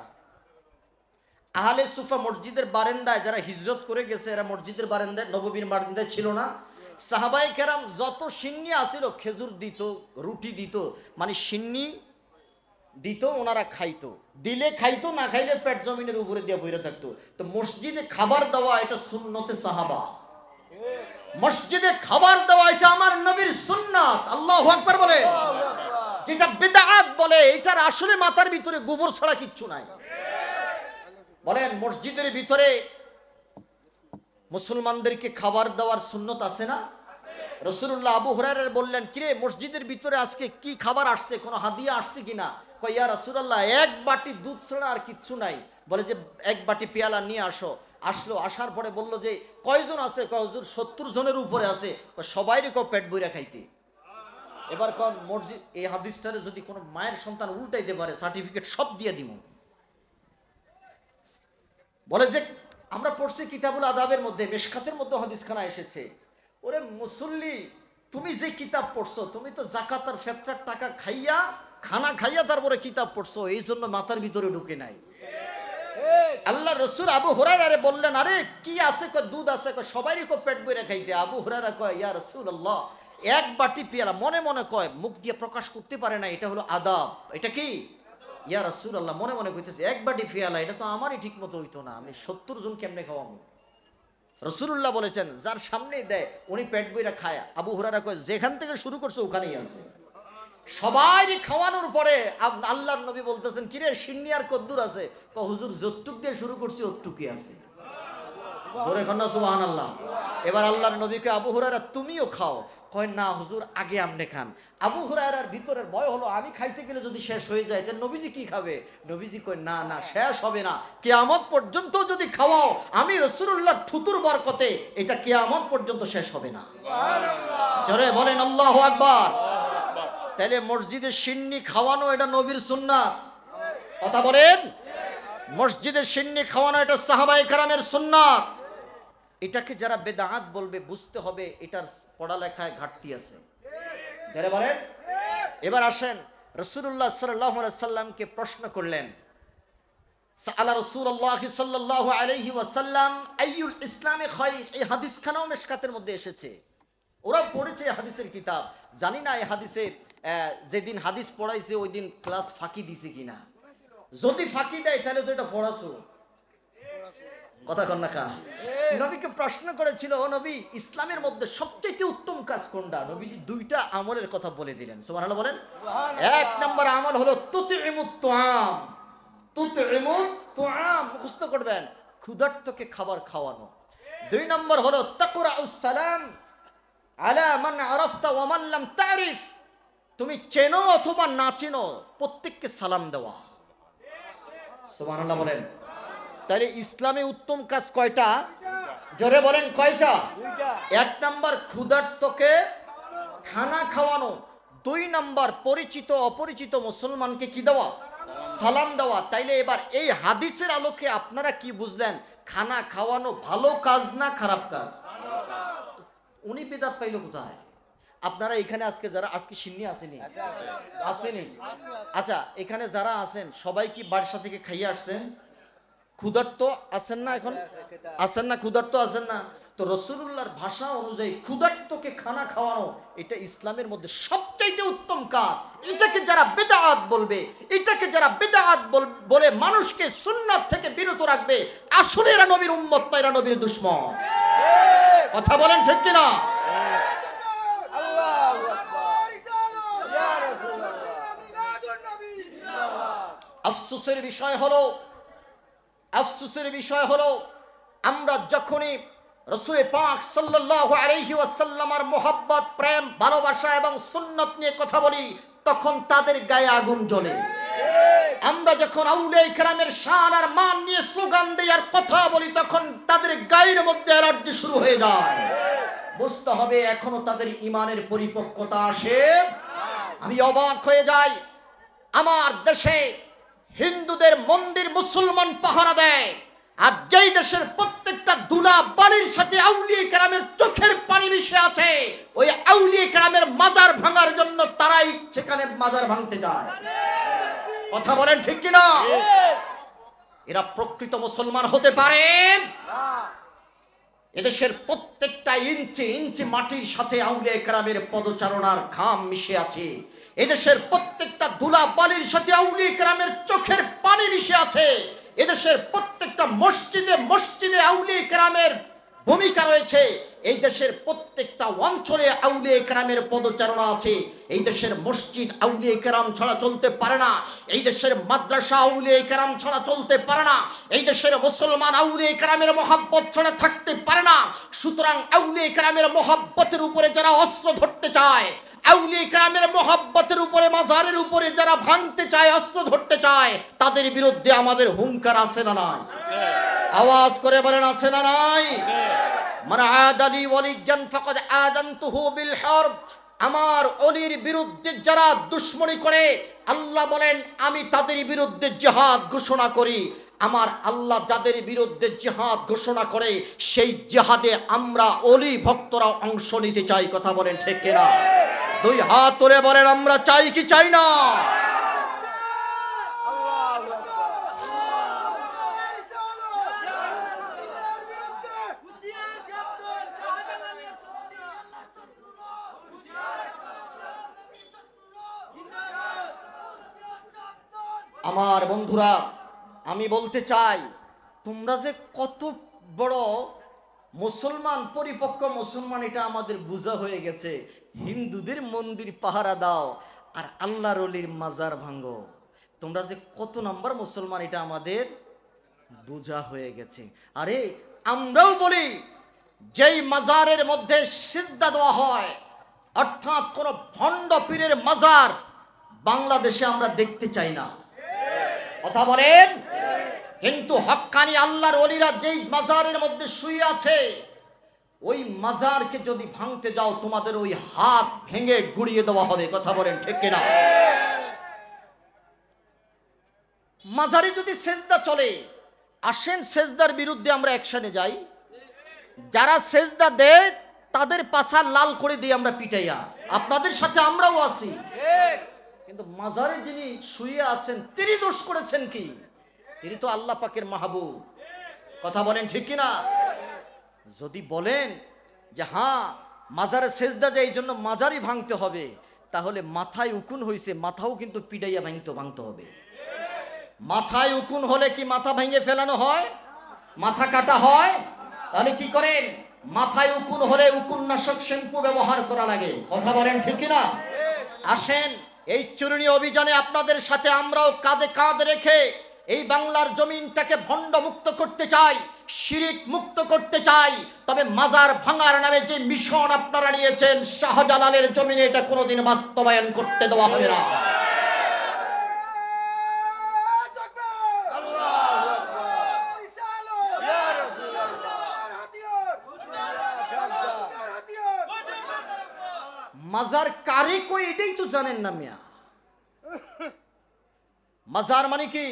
আহলে সুফা মসজিদের বারান্দায় যারা হিজরত করে গেছে, এরা মসজিদের বারান্দায়, নববীর বারান্দায় ছিল না? সাহাবায়ে কেরাম যত সিন্নি আসিল, খেজুর দিত, রুটি দিত, মানে সিন্নি দিত, ওনারা খাইতো। দিলে খাইতো, না খাইলে পেট জমিনের উপরে দিয়ে বইরে থাকতো। তো মসজিদে খাবার দেওয়া এটা সুন্নতে সাহাবা। মসজিদে খাবার দেওয়া এটা আমার নবীর সুন্নাত। আল্লাহু আকবার বলে। যেটা বিদআত বলে, এটার আসলে মাথার ভিতরে গোবর ছাড়া কিচ্ছু নাই। বলেন, মসজিদের ভিতরে মুসলমানদেরকে খাবার দেওয়ার সুন্নত আছে না? রাসূলুল্লাহ আবু হুরায়রা বললেন, কিরে মসজিদের ভিতরে আজকে কি খাবার আসছে, কোনো হাদিয়া আসছে কিনা? কয়, ইয়া রাসূলুল্লাহ, এক বাটি দুধ ছাড়া আর কিচ্ছু নাই। বলে যে এক বাটি পেয়ালা নিয়ে আসো। আসলো, আসার পরে বলল যে কয়জন আছে? কয় হুজুর 70 জনের উপরে আছে। কয় সবাইরে কয় পেট বইরা খাইতে। এবার কোন মসজিদ, এই হাদিসটারে যদি কোনো মায়ের সন্তান উল্টাইতে পারে সার্টিফিকেট সব দিয়ে দিব। বলে যে আমরা পড়ছি কিতাবুল আদাবের মধ্যে, মিশকাতের মধ্যে হাদিসখানা এসেছে। ওরে মুসল্লি, তুমি যে কিতাব পড়ছো, তুমি তো জাকাত আর ফিতরার টাকা খাইয়া, খানা খাইয়া তারপরে কিতাব পড়ছো, এই জন্য মাথার ভিতরে ঢুকে নাই। আল্লাহ রসুল আবু হুরায়রা বললেন, আরে কি আছে? কয় দুধ আছে। কয় সবারই কয় পেট বইরা খাইতে। আবু হুরায়রা কয়, ইয়া রাসূলুল্লাহ, এক বাটি পেয়ালা, মনে মনে কয়, মুখ দিয়ে প্রকাশ করতে পারে না, এটা হলো আদাব। এটা কি? ইয়া রাসূলুল্লাহ, মনে মনে কইতেছে এক বাটি পেয়ালা, এটা তো আমারই ঠিক মতো হইতো না, আমি 70 জন কেমনে খাওয়াবো? রাসূলুল্লাহ বলেছেন, যার সামনে দেয় উনি পেট বইরা খায়। আবু হুরায়রা কয়, যেখান থেকে শুরু করছে ওখানেই আছে। সবাই খাওয়ানোর পরে আল্লাহর নবী বলতেছেন, কিরে সিন্নি আর কদ্দুর আছে? কয় হুজুর, যতটুক দিয়ে শুরু করছি অতটুকুই আছে। জোরে কন্না সুবহানাল্লাহ। এবার আল্লাহর নবীকে, আবু হুরায়রা তুমিও খাও। কয় না হুজুর, আগে আপনি খান। আবু হুরায়রার ভিতরের ভয় হলো, আমি খাইতে গেলে যদি শেষ হয়ে যায় তাহলে নবীজি কি খাবে? নবীজি কয়, না না, শেষ হবে না, কিয়ামত পর্যন্ত যদি খাওয়াও, আমি রাসূলুল্লাহর থুতুর বরকতে এটা কিয়ামত পর্যন্ত শেষ হবে না। জোরে বলেন আল্লাহু আকবার। তাহলে মসজিদে সিন্নি খাওয়ানো এটা নবীর সুন্নাত। কথা বলেন, মসজিদে সিন্নি খাওয়ানো এটা সাহাবায়ে কেরামের সুন্নাত। এটাকে যারা বেদাত বলবে বুঝতে হবে এটার পড়ালেখায় ঘাটতি আছে। যারা বলেন, এবার আসেন, রাসূলুল্লাহ সাল্লাল্লাহু আলাইহি সাল্লামকে প্রশ্ন করলেন, সাআলা রাসূলুল্লাহ সাল্লাল্লাহু আলাইহি ওয়াসাল্লাম আইয়ুল ইসলামে খায়র। এই হাদিসখানাও মিশকাতের মধ্যে এসেছে, ওরা পড়েছে হাদিসের কিতাব। জানি না এই হাদিসের যেদিন হাদিস পড়াইছে ওই দিন ক্লাস ফাঁকি দিছে কিনা। যদি ফাঁকি দেয় তাহলে তো এটা পড়াছো। কথা কন না কা? নবীকে প্রশ্ন করেছিল, ও নবী, ইসলামের মধ্যে সবচেয়ে উত্তম কাজ কোনটা? নবীজি দুইটা আমলের কথা বলে দিলেন। সুবহানাল্লাহ বলেন। এক নম্বর আমল হলো তুতইমুত তুআম। তুতইমুত তুআম মুখস্থ করবেন, ক্ষুধার্তকে খাবার খাওয়ানো। দুই নম্বর হলো তাকরাউস সালাম আলা মান আরাফতা ওয়া মান লাম তারিফ। তুমি চেনো অথবা না চেনো প্রত্যেককে সালাম দেওয়া। সুবহানাল্লাহ বলেন। তাহলে ইসলামে উত্তম কাজ কয়টা? জোরে বলেন কয়টা? এক নাম্বার ক্ষুধার্তকে খানা খাওয়ানো। দুই নাম্বার পরিচিত অপরিচিত মুসলমানকে কি দেওয়া? সালাম দেওয়া। তাইলে এবার এই হাদিসের আলোকে আপনারা কি বুঝলেন? খানা খাওয়ানো ভালো কাজ না খারাপ কাজ? উনি বেদাত পাইল কোথায়? আপনারা এখানে আজকে যারা, আজকে সিন্নি আসেনি? আসেনি? আচ্ছা, এখানে যারা আছেন সবাই কি বাড়সা থেকে খাইয়ে আসছেন? ক্ষুধার্ত আছেন না? এখন আছেন না? ক্ষুধার্ত আছেন না? তো রাসূলুল্লাহর ভাষা অনুযায়ী ক্ষুধার্তকে খানা খাওয়ানো এটা ইসলামের মধ্যে সবচেয়ে উত্তম কাজ। এটাকে যারা বিদআত বলবে, এটাকে যারা বিদআত বলে মানুষকে সুন্নাত থেকে বিরত রাখবে, আসলে এরা নবীর উম্মত না, এরা নবীর দুশমন। কথা বলেন ঠিক কিনা? আফসোসের বিষয় হলো আমরা যখনই রাসূল পাক সাল্লাল্লাহু আলাইহি ওয়াসাল্লামের মোহাব্বত, প্রেম, ভালোবাসা এবং সুন্নাত নিয়ে কথা বলি তখন তাদের গায়ে আগুন জ্বলে। আমরা যখন আউলিয়া কেরামের শান আর মান নিয়ে স্লোগান দেই আর কথা বলি তখন তাদের গায়ের মধ্যে এলার্জি শুরু হয়ে যায়। বুঝতে হবে এখনো তাদের ঈমানের পরিপক্কতা আসে। আমি অবাক হয়ে যাই, আমার দেশে হিন্দুদের মন্দির মুসলমান পাহারা দেয়, আর যেই দেশের প্রত্যেকটা দুলা বালির সাথে আউলিয়া কেরামের চোখের পানি মিশে আছে, ওই আউলিয়া কেরামের মাজার ভাঙার জন্য তারাই সেখানে মাজার ভাঙতে যায়। কথা বলেন ঠিক কিনা? এরা প্রকৃত মুসলমান হতে পারে? এদেশের প্রত্যেকটা ইঞ্চি ইঞ্চি মাটির সাথে আউলিয়া কেরামের পদচারণার ঘাম মিশে আছে। এদেশের প্রত্যেকটা ধুলা বালির সাথে আউলিয়া কেরামের চোখের পানি মিশে আছে। এদেশের প্রত্যেকটা মসজিদে মসজিদে আউলিয়া কেরামের ভূমিকা রয়েছে। এই দেশের প্রত্যেকটা অঞ্চলে আউলিয়া কেরামের পদচারণা আছে। এই দেশের মসজিদ আউলিয়া কেরাম ছাড়া চলতে পারে না। এই দেশের মাদ্রাসা আউলিয়া কেরাম ছাড়া চলতে পারে না। এই দেশের মুসলমান আউলিয়া কেরামের মহব্বত ছাড়া থাকতে পারে না। সুতরাং আউলিয়া কেরামের মহব্বতের উপরে যারা অস্ত্র ধরতে চায়, আউলিয়া কেরামের মহব্বতের উপরে, মাজারের উপরে যারা ভাঙতে চায়, অস্ত্র ধরতে চায়, তাদের বিরুদ্ধে আমাদের হুঙ্কার আছে না নাই? আওয়াজ করে বলেন আছে না নাই? মান আদালি ওয়ালিয়ান ফাকাদ আযানতুহু বিল হারব। আমার ওলির বিরুদ্ধে যারা দুশমনি করে, আল্লাহ বলেন আমি তাদের বিরুদ্ধে জিহাদ ঘোষণা করি। আমার আল্লাহ যাদের বিরুদ্ধে জিহাদ ঘোষণা করে, সেই জিহাদে আমরা ওলি ভক্তরা অংশ নিতে চাই। কথা বলেন ঠিক কিনা? দুই হাত তুলে বলেন আমরা চাই কি চাই না? আমার বন্ধুরা, আমি বলতে চাই, তোমরা যে কত বড় মুসলমান, পরিপক্ক মুসলমান, এটা আমাদের বোঝা হয়ে গেছে। হিন্দুদের মন্দির পাহারা দাও আর আল্লাহর ওলির মাজার ভাঙো। তোমরা যে কত নাম্বার মুসলমান, এটা আমাদের বোঝা হয়ে গেছে। আরে আমরাও বলি, যেই মাজারের মধ্যে সিজদা দেওয়া হয়, অর্থাৎ কোন ভণ্ড পীরের মাজার বাংলাদেশে আমরা দেখতে চাই না। কথা বলেন। কিন্তু হক্কানি আল্লাহর ওলিরা যেই মাজারের মধ্যে শুয়ে আছে, ওই মাজারকে যদি ভাঙতে যাও, তোমাদের ওই হাত ভেঙে গুড়িয়ে দেওয়া হবে। কথা বলেন ঠিক কিনা? মাজারে যদি সেজদা চলে, আসেন সেজদার বিরুদ্ধে আমরা অ্যাকশনে যাই। যারা সেজদা দেয় তাদের পাছা লাল করে দিয়ে আমরা পিটাইয়া, আপনাদের সাথে আমরাও আছি। কিন্তু মাজারে যিনি শুয়ে আছেন, তিনি দোষ করেছেন কি? তিনি তো আল্লাহ পাকের মাহবুব। কথা বলেন ঠিক কিনা? যদি বলেন যে হ্যাঁ মাজারে সেজদা যায় এই জন্য মাজারই ভাঙতে হবে, তাহলে মাথায় উকুন হয়েছে, মাথাও কিন্তু পিটাইয়া ভাঙতে হবে। মাথায় উকুন হলে কি মাথা ভেঙে ফেলানো হয়? মাথা কাটা হয়? তাহলে কি করেন? মাথায় উকুন হলে উকুননাশক শ্যাম্পু ব্যবহার করা লাগে। কথা বলেন ঠিক কিনা? আসেন এই চূর্ণী অভিযানে আপনাদের সাথে আমরাও কাঁধে কাঁধ রেখে এই বাংলার জমিনটাকে ভণ্ড মুক্ত করতে চাই, শিরিক মুক্ত করতে চাই। তবে মাজার ভাঙার নামে যে মিশন আপনারা নিয়েছেন, শাহজালালের জমিনে এটা কোনোদিন বাস্তবায়ন করতে দেওয়া হবে না। মাজার কারে কই এটাই তো জানেন না মিয়া। মাজার মানে কি?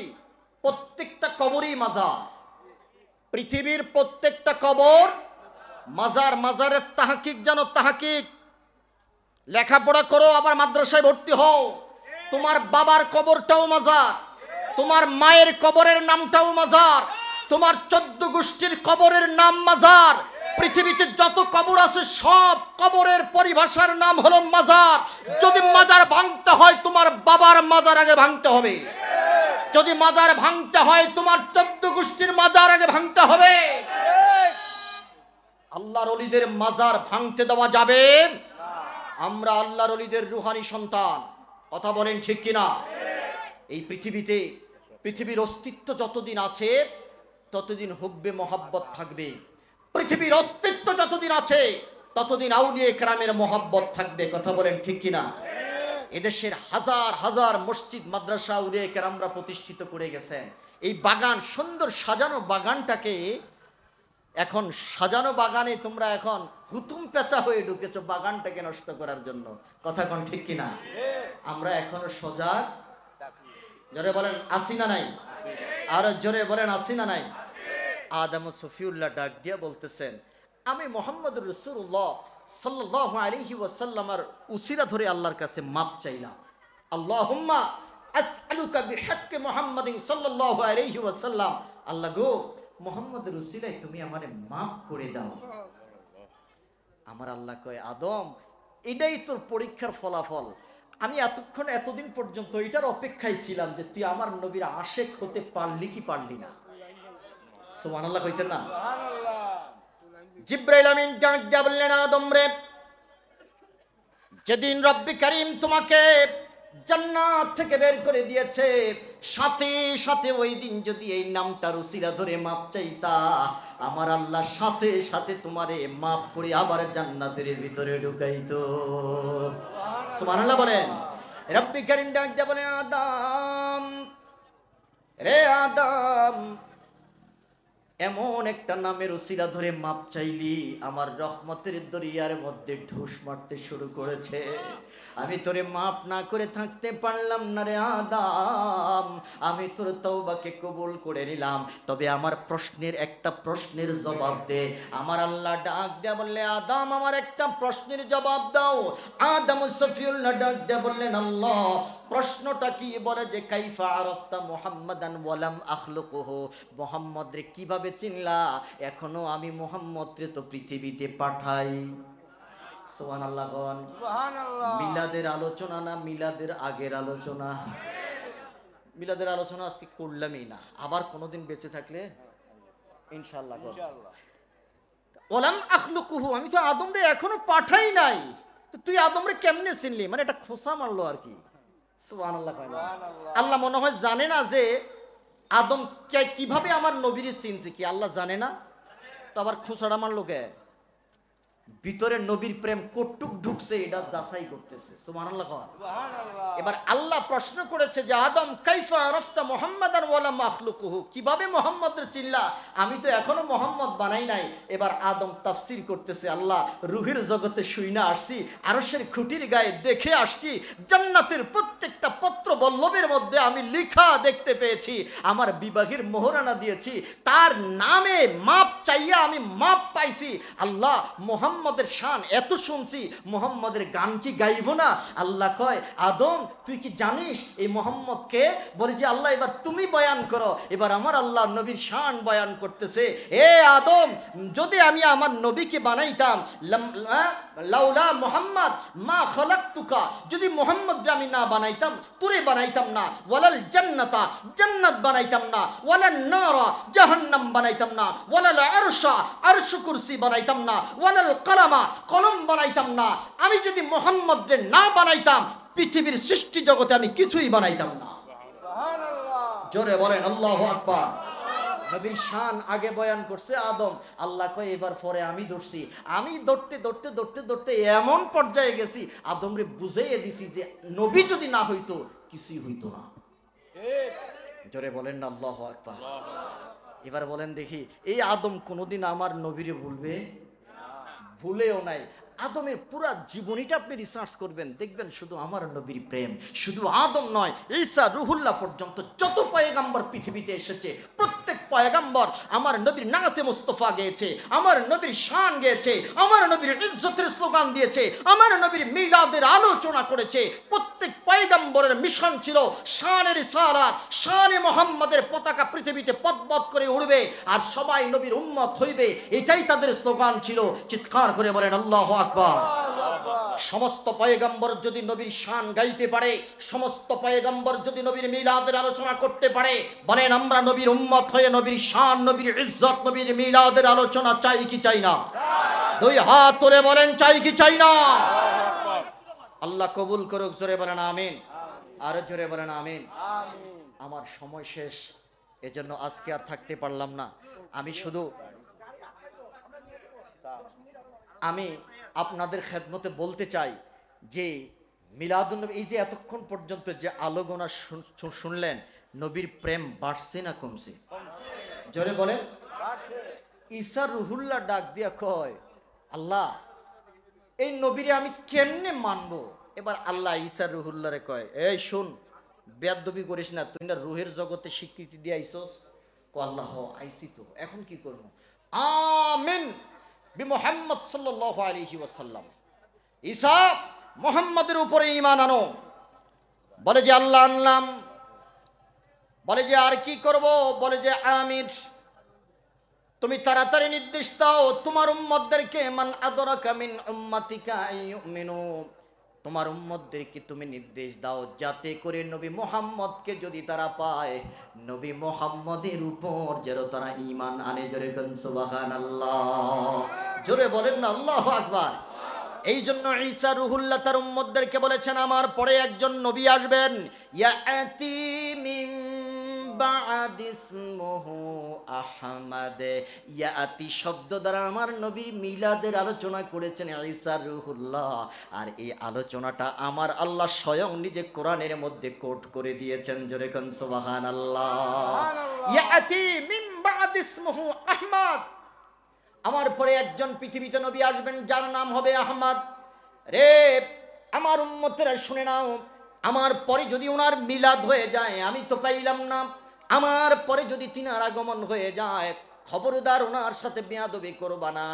প্রত্যেকটা কবরই মাজার। পৃথিবীর প্রত্যেকটা কবর মাজার। মাজারের তাহকিক জানো? তাহকিক লেখাপড়া করো, আবার মাদ্রাসায় ভর্তি হও। তোমার বাবার কবরটাও মাজার, তোমার মায়ের কবরের নামটাও মাজার, তোমার 14 গোষ্ঠীর কবরের নাম মাজার। পৃথিবীতে যত কবর আছে সব কবরের পরিভাষার নাম হলো মাজার। যদি মাজার ভাঙতে হয়, তোমার বাবার মাজার আগে ভাঙতে হবে। যদি মাজার ভাঙতে হয়, তোমার 14 গোষ্ঠীর মাজার আগে ভাঙতে হবে। আল্লাহর ওলিদের মাজার ভাঙতে দেওয়া যাবে না। আমরা আল্লাহর ওলিদের রুহানি সন্তান। কথা বলেন ঠিক কিনা? এই পৃথিবীতে, পৃথিবীর অস্তিত্ব যতদিন আছে ততদিন হুব্বে মহাব্বত থাকবে। পৃথিবীর অস্তিত্ব যতদিন আছে ততদিন আউলিয়া কেরামের মহাব্বত থাকবে। কথা বলেন ঠিক কিনা? এদেশের হাজার হাজার মসজিদ, মাদ্রাসা আউলিয়া কেরামরা প্রতিষ্ঠিত করে গেছেন। এই বাগান, সুন্দর সাজানো বাগানটাকে, এখন সাজানো বাগানে তোমরা এখন হুতুম পেঁচা হয়ে ঢুকেছো বাগানটাকে নষ্ট করার জন্য। কথা কোন ঠিক কিনা? আমরা এখনো সজাগ। জোরে বলেন আসি না নাই? আর জোরে বলেন আসি না নাই? আদম সফিউল্লাহ ডাক দিয়া বলতেছেন, আমি মুহাম্মদুর রাসূলুল্লাহ সাল্লাল্লাহু আলাইহি ওয়াসাল্লামের উসিলা ধরে আল্লাহর কাছে মাপ চাইলাম। আল্লাহুম্মা আসআলুকা বিহাক্কি মুহাম্মাদিন সাল্লাল্লাহু আলাইহি ওয়াসাল্লাম, আল্লাহ গো মুহাম্মদের উসিলায় তুমি আমারে মাপ করে দাও। আমার আল্লাহ কয়, আদম এটাই তোর পরীক্ষার ফলাফল। আমি এতদিন পর্যন্ত এটার অপেক্ষায় ছিলাম যে তুই আমার নবীর আশেক হতে পারলি কি পারলি না। সুবহানাল্লাহ কইতেন না? জিব্রাইল আমিন ডাক দিয়া বললেন, আদম রে, যেদিন রব্বি করিম তোমাকে জান্নাত থেকে বের করে দিয়েছে, সাথে সাথে ওই দিন যদি এই নামটার উসিলা ধরে মাপ চাইতা, আমার আল্লাহ সাথে সাথে তোমারে মাপ করে আবার জান্নাতের ভিতরে ঢুকাইতো। সুবহানাল্লাহ বলেন। রব্বি করিম ডাক দিয়া বলে, আদম রে আদম, এমন একটা নামের উসিলা ধরে মাপ চাইলি, আমার রহমতের দরিয়ার মধ্যে ঢুস মারতে শুরু করেছে। আমি তোরে মাপ না করে থাকতে পারলাম না রে আদম। আমি তোর তওবাকে কবুল করে নিলাম, তবে আমার প্রশ্নের একটা প্রশ্নের জবাব দে। আমার আল্লাহ ডাক দেয়া বললে, আদম আমার একটা প্রশ্নের জবাব দাও। আদম সফিউল্লাহ ডাক দেয়া বললেন, আল্লাহ প্রশ্নটা কি? বলে যে কাইফা আরাফতা মুহাম্মাদান ওয়ালাম আখলুকুহু, মুহাম্মদ রে কিভাবে চিনলা, এখনো আমি মুহাম্মদ রে তো পৃথিবীতে পাঠাই। সুবহানাল্লাহ গণ। সুবহানাল্লাহ। মিলাদের আলোচনা না মিলাদের আগের আলোচনা? মিলাদের আলোচনা আজকে করলামই না, আবার কোনোদিন বেঁচে থাকলে ইনশাআল্লাহ। ওয়ালাম আখলুকুহু, আমি তো আদম রে এখনো পাঠাই নাই, তো তুই আদম রে কেমনে চিনলি? মানে এটা খোসা মারলো আর কি। সুবহানাল্লাহ। আল্লাহ মনে হয় জানে না যে আদম কিভাবে আমার নবীর চিনছে, কি আল্লাহ জানে না? তো আবার খোঁচাটা মারলো কে? ভিতরে নবীর প্রেম কটুক ঢুকছে এটা যাচাই করতেছে। সুবহানাল্লাহ। এবার আল্লাহ প্রশ্ন করেছে যে আদম কাইফা আরাফতা মুহাম্মাদান ওয়ালা মাখলুকুহু, কিভাবে মুহাম্মদের চিনলা, আমি তো এখনো মুহাম্মদ বানাই নাই। এবার আদম তাফসীর করতেছে, আল্লাহ রুহের জগতে শুইনা আসছি, আরশের খুঁটির গায়ে দেখে আসছি, জান্নাতের প্রত্যেকটা পত্র বল্লবের মধ্যে আমি লেখা দেখতে পেয়েছি, আমার বিবাহের মোহরানা দিয়েছি, তার নামে মাপ চাইয়া আমি মাপ পাইছি। আল্লাহ মুহাম্মদের শান এত শুনছি, মুহাম্মদের গান কি গাইব না? আল্লাহ কয়, আদম তুই কি জানিস এই মুহাম্মদ কে? বলে যে আল্লাহ এবার তুমি বয়ান করো। এবার আমার আল্লাহ নবীর শান বয়ান করতেছে। এ আদম, যদি আমি আমার নবীকে বানাইতাম, লাউলা মুহাম্মদ মা খালাকতুকা, যদি মুহাম্মদকে আমি না বানাইতাম তোরে বানাইতাম না, ওয়ালাল জান্নাতা, জান্নাত বানাইতাম না, ওয়ালান নারা, জাহান্নাম বানাইতাম না, ওয়ালাল আরশা, আরশ কুরসি বানাইতাম না, ওয়ালাল কলামা, কলম বানাইতাম না। আমি যদি মুহাম্মদকে না বানাইতাম পৃথিবীর সৃষ্টি জগতে আমি কিছুই বানাইতাম না। সুবহানাল্লাহ। জোরে বলেন আল্লাহু আকবার। নবীর শান আগে বয়ান করছে আদম। আল্লাহ কয় এবার পরে আমি ধরছি। আমি ধরতে ধরতে ধরতে ধরতে এমন পর্যায়ে গেছি, আদম রে বুঝাইয়ে দিছি যে নবী যদি না হইতো কিছুই হইতো না। জোরে বলেন না আল্লাহু আকবার। এবার বলেন দেখি, এই আদম কোনোদিন আমার নবীরে ভুলবে? ভুলেও নাই। আদমের পুরা জীবনীটা আপনি রিসার্চ করবেন, দেখবেন শুধু আমার নবীর প্রেম। শুধু আদম নয়, ঈসা রুহুল্লাহ পর্যন্ত যত পয়গাম্বর পৃথিবীতে এসেছে, প্রত্যেক পয়গাম্বর আমার নবীর নাতে মুস্তফা গেয়েছে, আমার নবীর শান গেয়েছে, আমার নবীর ইজ্জতের স্লোগান দিয়েছে, আমার নবীর মিলাদের আলোচনা করেছে। প্রত্যেক পয়গাম্বরের মিশন ছিল শানের সারাত, শানে মুহাম্মদের পতাকা পৃথিবীতে পদপদ করে উড়বে আর সবাই নবীর উম্মত হইবে, এটাই তাদের স্লোগান ছিল। চিৎকার করে বলেন আল্লাহু আকবার। সমস্ত পয়গম্বর যদি নবীর শান গাইতে পারে, সমস্ত পয়গম্বর যদি নবীর মিলাদের আলোচনা করতে পারে, বলেন আমরা নবীর উম্মত হয়ে নবীর শান, নবীর ইজ্জত, নবীর মিলাদের আলোচনা চাই কি চাই না? দুই হাত তুলে বলেন চাই কি চাই না? আল্লাহ কবুল করুক। জোরে বলেন আমিন। আর জোরে বলেন আমিন। আমার সময় শেষ, এজন্য আজকে আর থাকতে পারলাম না। আমি আপনাদের খেদমতে বলতে চাই যে মিলাদুন্নবী, এই যে এতক্ষণ পর্যন্ত যে আলোচনা শুনলেন, নবীর প্রেম বাড়ছে না কমছে? জোরে বলেন। ঈসা রুহুল্লাহ ডাক দিয়া কয়, আল্লাহ এই নবীরে আমি কেমনে মানবো? এবার আল্লাহ ঈসা রুহুল্লাহরে কয়, এই শুন, বেয়াদবি করিস না, তুই না রুহের জগতে স্বীকৃতি দিয়ে আইসস। আল্লাহ আইসি তো, এখন কি করবো? আমিন মুহাম্মদ সাল্লাল্লাহু আলাইহি ওয়াসাল্লাম। ঈসা মুহাম্মাদের উপরে ঈমান আনো। বলে যে আল্লাহ আনলাম। বলে যে আর কি করব? বলে যে আমির, তুমি তাড়াতাড়ি নির্দেশ দাও তোমার উম্মতদেরকে, মান আদরাকা মিন উম্মাতিকা আইয়ুমিনু, তোমার উম্মতদেরকে তুমি নির্দেশ দাও যাতে করে নবী মুহাম্মদকে যদি তারা পায় নবী মুহাম্মদের উপর যেন তারা ঈমান আনে। জোরে বলেন সুবহানাল্লাহ, জোরে বলেন না আল্লাহু আকবার। এই জন্য ঈসা রুহুল্লাহ তার উম্মতদেরকে বলেছেন আমার পরে একজন নবী আসবেন, ইয়াতি মিন বা'দি ইসমুহু আহমদ। ইয়াতি শব্দ দ্বারা আমার নবীর মিলাদের আলোচনা করেছেন ঈসা রুহুল্লাহ, আর এই আলোচনাটা আমার আল্লাহ স্বয়ং নিজে কোরআনের মধ্যে কোট করে দিয়েছেন। জোরে কোন সুবহানাল্লাহ। ইয়াতি মিন বা'দি ইসমুহু আহমদ, আমার পরে একজন পৃথিবীতে নবী আসবেন যার নাম হবে আহমদ। রে আমার উম্মতেরা শুনে নাও, আমার পরে যদি ওনার মিলাদ হয়ে যায় আমি তো পাইলাম না, আমার পরে যদি তিনার আগমন হয়ে যায় খবরদার ওনার সাথে বেয়াদবি করবা না,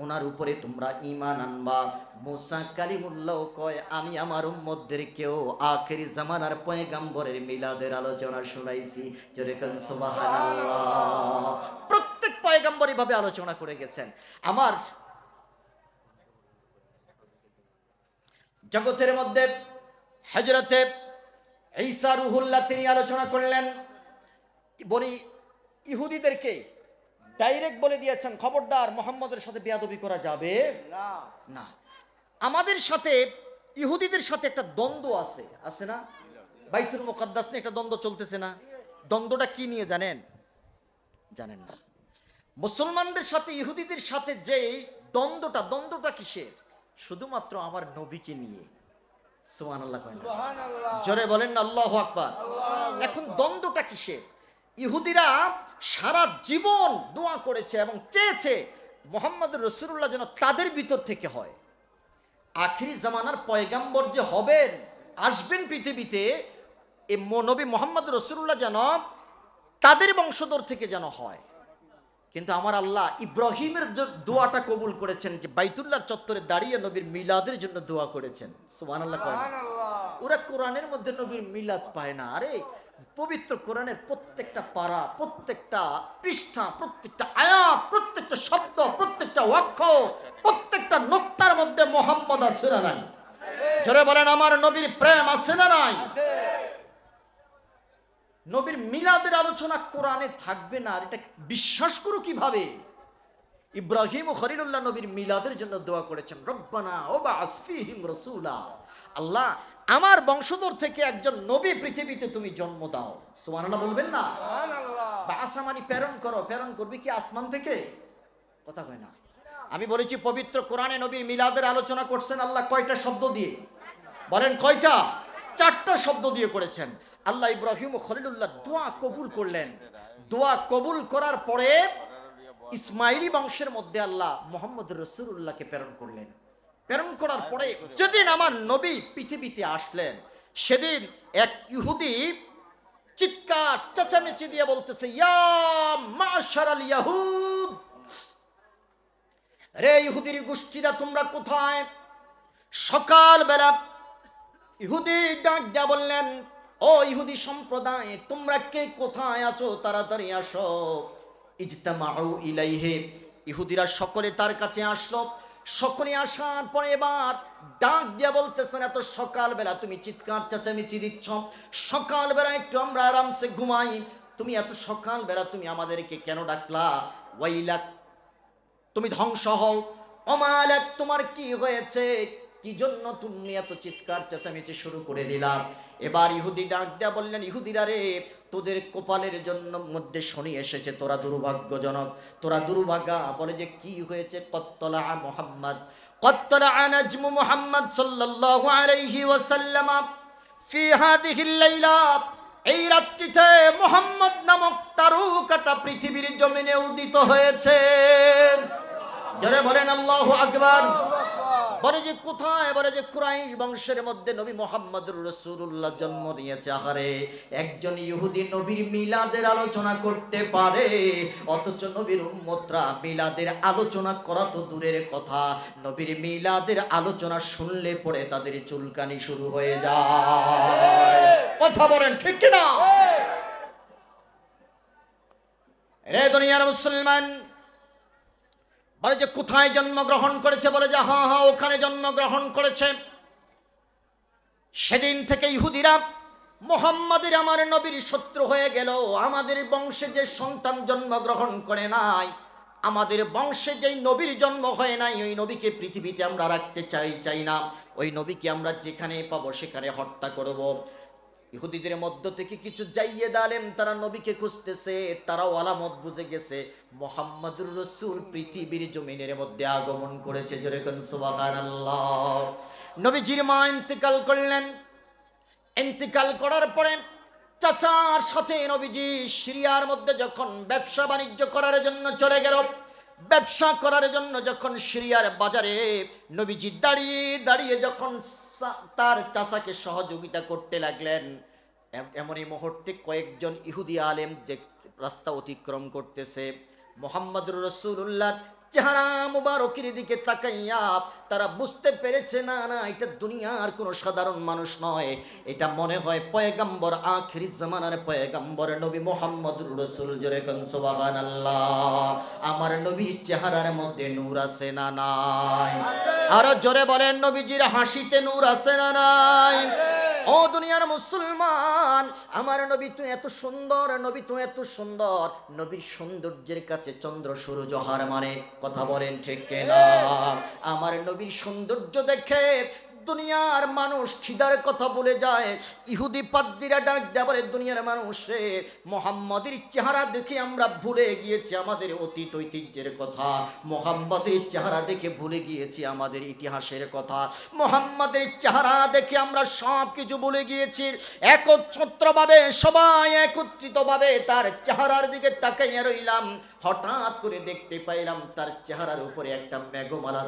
ওনার উপরে তোমরা ঈমান আনবা। মুসা কালিমুল্লাহ কয় আমি আমার উম্মতদেরকেও আখেরি জামানার পয়গম্বরের মিলাদের আলোচনা শোনাইছি। জোরে কোন সুবহানাল্লাহ। প্রত্যেক পয়গম্বর এভাবে আলোচনা করে গেছেন। আমার জগতের মধ্যে হযরতে ঈসা রুহুল্লাহ তিনি আলোচনা করলেন, বলি ইহুদিদেরকে ডাইরেক্ট বলে দিয়েছেন খবরদার মুহাম্মদের সাথে বেয়াদবি করা যাবে না। আমাদের সাথে ইহুদিদের সাথে একটা দ্বন্দ্ব আছে, আছে না? বাইতুল মুকাদ্দাস নিয়ে একটা দ্বন্দ্ব চলতেছে না? দ্বন্দ্বটা কি নিয়ে জানেন? জানেন না? মুসলমানদের সাথে ইহুদিদের সাথে যে দ্বন্দ্বটা কিসের? শুধুমাত্র আমার নবীকে নিয়ে। সুবহানাল্লাহ কয় না? জোরে বলেন না আল্লাহু আকবার। এখন দ্বন্দ্বটা কিসের? ইহুদিরা সারা জীবন দোয়া করেছে এবং চেয়েছে মুহাম্মদ রাসূলুল্লাহ যেন তাদের ভিতর থেকে হয়। আখিরি জামানার পয়গম্বর যে হবেন, আসবেন পৃথিবীতে, এই নবী মুহাম্মদ রাসূলুল্লাহ যেন তাদের বংশধর থেকে যেন হয়। কিন্তু আমার আল্লাহ ইব্রাহিমের দোয়াটা কবুল করেছেন, যে বাইতুল্লাহর চত্বরে দাঁড়িয়ে নবীর মিলাদের জন্য দোয়া করেছেন। সুবহানাল্লাহ। ওরা কোরআনের মধ্যে নবীর মিলাদ পায় না। আরে পবিত্র কোরআনের প্রত্যেকটা পারা, প্রত্যেকটা পৃষ্ঠা, প্রত্যেকটা আয়াত, প্রত্যেকটা শব্দ, প্রত্যেকটা অক্ষর, প্রত্যেকটা নোক্তার মধ্যে মুহাম্মদ আছে না নাই? জোরে বলেন আমার নবীর প্রেম আছে না নাই? নবীর মিলাদের আলোচনা কোরআনে থাকবে না, এটা বিশ্বাস করো কিভাবে? ইব্রাহিম ও খলিলুল্লাহ নবীর মিলাদের জন্য দোয়া করেছেন, রব্বানা ওবা'আস ফীহিম রাসূলা, আল্লাহ আমার বংশধর থেকে একজন নবী পৃথিবীতে তুমি জন্ম দাও। সুবহানাল্লাহ বলবেন না? সুবহানাল্লাহ। বা'আসা মানে প্রেরণ করো, প্রেরণ করবে কি আসমান থেকে? কথা কয় না। আমি বলেছি পবিত্র কোরআনে নবীর মিলাদের আলোচনা করছেন আল্লাহ কয়টা শব্দ দিয়ে? বলেন কয়টা? 4টা শব্দ দিয়ে করেছেন। আল্লাহ ইব্রাহিম ও খলিলুল্লাহ দোয়া কবুল করলেন। দোয়া কবুল করার পরে ইসমাইলি বংশের মধ্যে আল্লাহ মুহাম্মদ রাসূলুল্লাহকে প্রেরণ করলেন। প্রেরণ করার পরে যেদিন আমার নবী পৃথিবীতে আসলেন, সেদিন এক ইহুদি চিৎকার চেঁচামেচি দিয়ে বলতেছে, ইয়া মাশারাল ইয়াহুদ, রে ইহুদির গোষ্ঠীরা তোমরা কোথায়? সকালবেলা ইহুদি ডাক দিয়া বললেন, ও ইহুদি সম্প্রদায় তোমরা কে কোথায় আছো? তাড়াতাড়ি আসো। ইজতামাউ ইলাইহি, ইহুদিরা সকলে তার কাছে আসলো। সকলে আসার পরে এবার ডাক দিয়া বলতেছেন, এত সকালবেলা তুমি চিৎকার চেঁচামেচি দিচ্ছ, সকালবেলা একটু আমরা আরামসে ঘুমাই, তুমি এত সকালবেলা তুমি আমাদেরকে কেন ডাকলা? ওয়াইলাক, তুমি ধ্বংস হও। অমালাক, তোমার কি হয়েছে? কি জন্য তুমি এত চিৎকার চেঁচামেচি শুরু করে দিলাম? এবার ইহুদি ডাক দিয়া বললেন, ইহুদিরা রে, তোদের কপালের জন্য মধ্যে শনি এসেছে, তোরা দুর্ভাগ্যজনক, তোরা দুর্ভাগা। বলে যে কি হয়েছে? কত্তলা মুহাম্মদ, কত্তলা নাজমু মুহাম্মদ সাল্লাল্লাহু আলাইহি ওয়াসাল্লাম ফি হাদিহিল লাইলা, এই রাত্রিতে মুহাম্মদ নামক তারকাটা পৃথিবীর জমিনে উদিত হয়েছে। যারা বলেন আল্লাহু আকবার। বলে যে কোথায়? বলে যে কুরাইশ বংশের মধ্যে নবী মুহাম্মদুর রাসূলুল্লাহ জন্ম নিয়েছে। আহারে, একজন ইহুদি নবীর মিলাদের আলোচনা করতে পারে, অথচ নবীর উম্মতরা মিলাদের আলোচনা করা তো দূরের কথা, নবীর মিলাদের আলোচনা শুনলে পরে তাদের চুলকানি শুরু হয়ে যায়। কথা বলেন ঠিক কি না? রে দুনিয়ার মুসলমান, বলে যে কোথায় জন্মগ্রহণ করেছে? বলে যে হ্যাঁ হ্যাঁ ওখানে জন্মগ্রহণ করেছে। সেদিন থেকে ইহুদিরা মুহাম্মাদের আমার নবীর শত্রু হয়ে গেল। আমাদের বংশে যে সন্তান জন্মগ্রহণ করে নাই, আমাদের বংশে যেই নবীর জন্ম হয় নাই, ওই নবীকে পৃথিবীতে আমরা রাখতে চাই না। ওই নবীকে আমরা যেখানে পাবো সেখানে হত্যা করব। ইহুদিদের মধ্য থেকে কিছু জাইয়েদ আলেম তারা নবীকে খুঁজতেছে, তারাও আলামত বুঝে গেছে মুহাম্মাদুর রাসূল পৃথিবীর জমিনের মধ্যে আগমন করেছে। জোরে কোন সুবহানাল্লাহ। নবীজির মা ইন্তেকাল করলেন। ইন্তেকাল করার পরে চাচার সাথে নবীজি সিরিয়ার মধ্যে যখন ব্যবসা বাণিজ্য করার জন্য চলে গেল, ব্যবসা করার জন্য যখন সিরিয়ার বাজারে নবীজি দাঁড়িয়ে দাঁড়িয়ে যখন তার চাচাকে সহযোগিতা করতে লাগলেন, এমনই মুহূর্তে কয়েকজন ইহুদি আলেম যে রাস্তা অতিক্রম করতেছে, মুহাম্মদুর রাসূলুল্লাহ চেহারা মুবারকের দিকে তাকাইয়া তারা বুঝতে পেরেছে না না, এটা দুনিয়ার কোনো সাধারণ মানুষ নয়, এটা মনে হয় পয়গম্বর, আখিরি জামানার পয়গম্বর নবী মুহাম্মদুর রাসূল। জোরে কোন সুবহানাল্লাহ। আমার নবীর চেহারার মধ্যে নূর আছে না নাই? আরো জোরে বলেন, নবীজির হাসিতে নূর আছে না নাই? ও দুনিয়ার মুসলমান, আমার নবী তো এত সুন্দর, নবী তো এত সুন্দর, নবীর সৌন্দর্যের কাছে চন্দ্র সূর্য হার মানে। কথা বলেন ঠিক কিনা? আমার নবীর সৌন্দর্য দেখে দুনিয়ার মানুষ খিদার কথা বলে যায়। ইহুদি পাদ্রীরা ডাক দেয়া বলে, দুনিয়ার মানুষে মুহাম্মাদের চেহারা দেখে আমরা ভুলে গিয়েছি আমাদের অতীত ঐতিহ্যের কথা, মুহাম্মাদের চেহারা দেখে ভুলে গিয়েছি আমাদের ইতিহাসের কথা, মুহাম্মাদের চেহারা দেখে আমরা সব কিছু ভুলে গিয়েছি। একত্রভাবে সবাই একত্রিতভাবে তার চেহারার দিকে তাকাইয়া রইলাম। হঠাৎ করে দেখতে পাইলাম তার চেহারার উপরে একটা মেঘমালা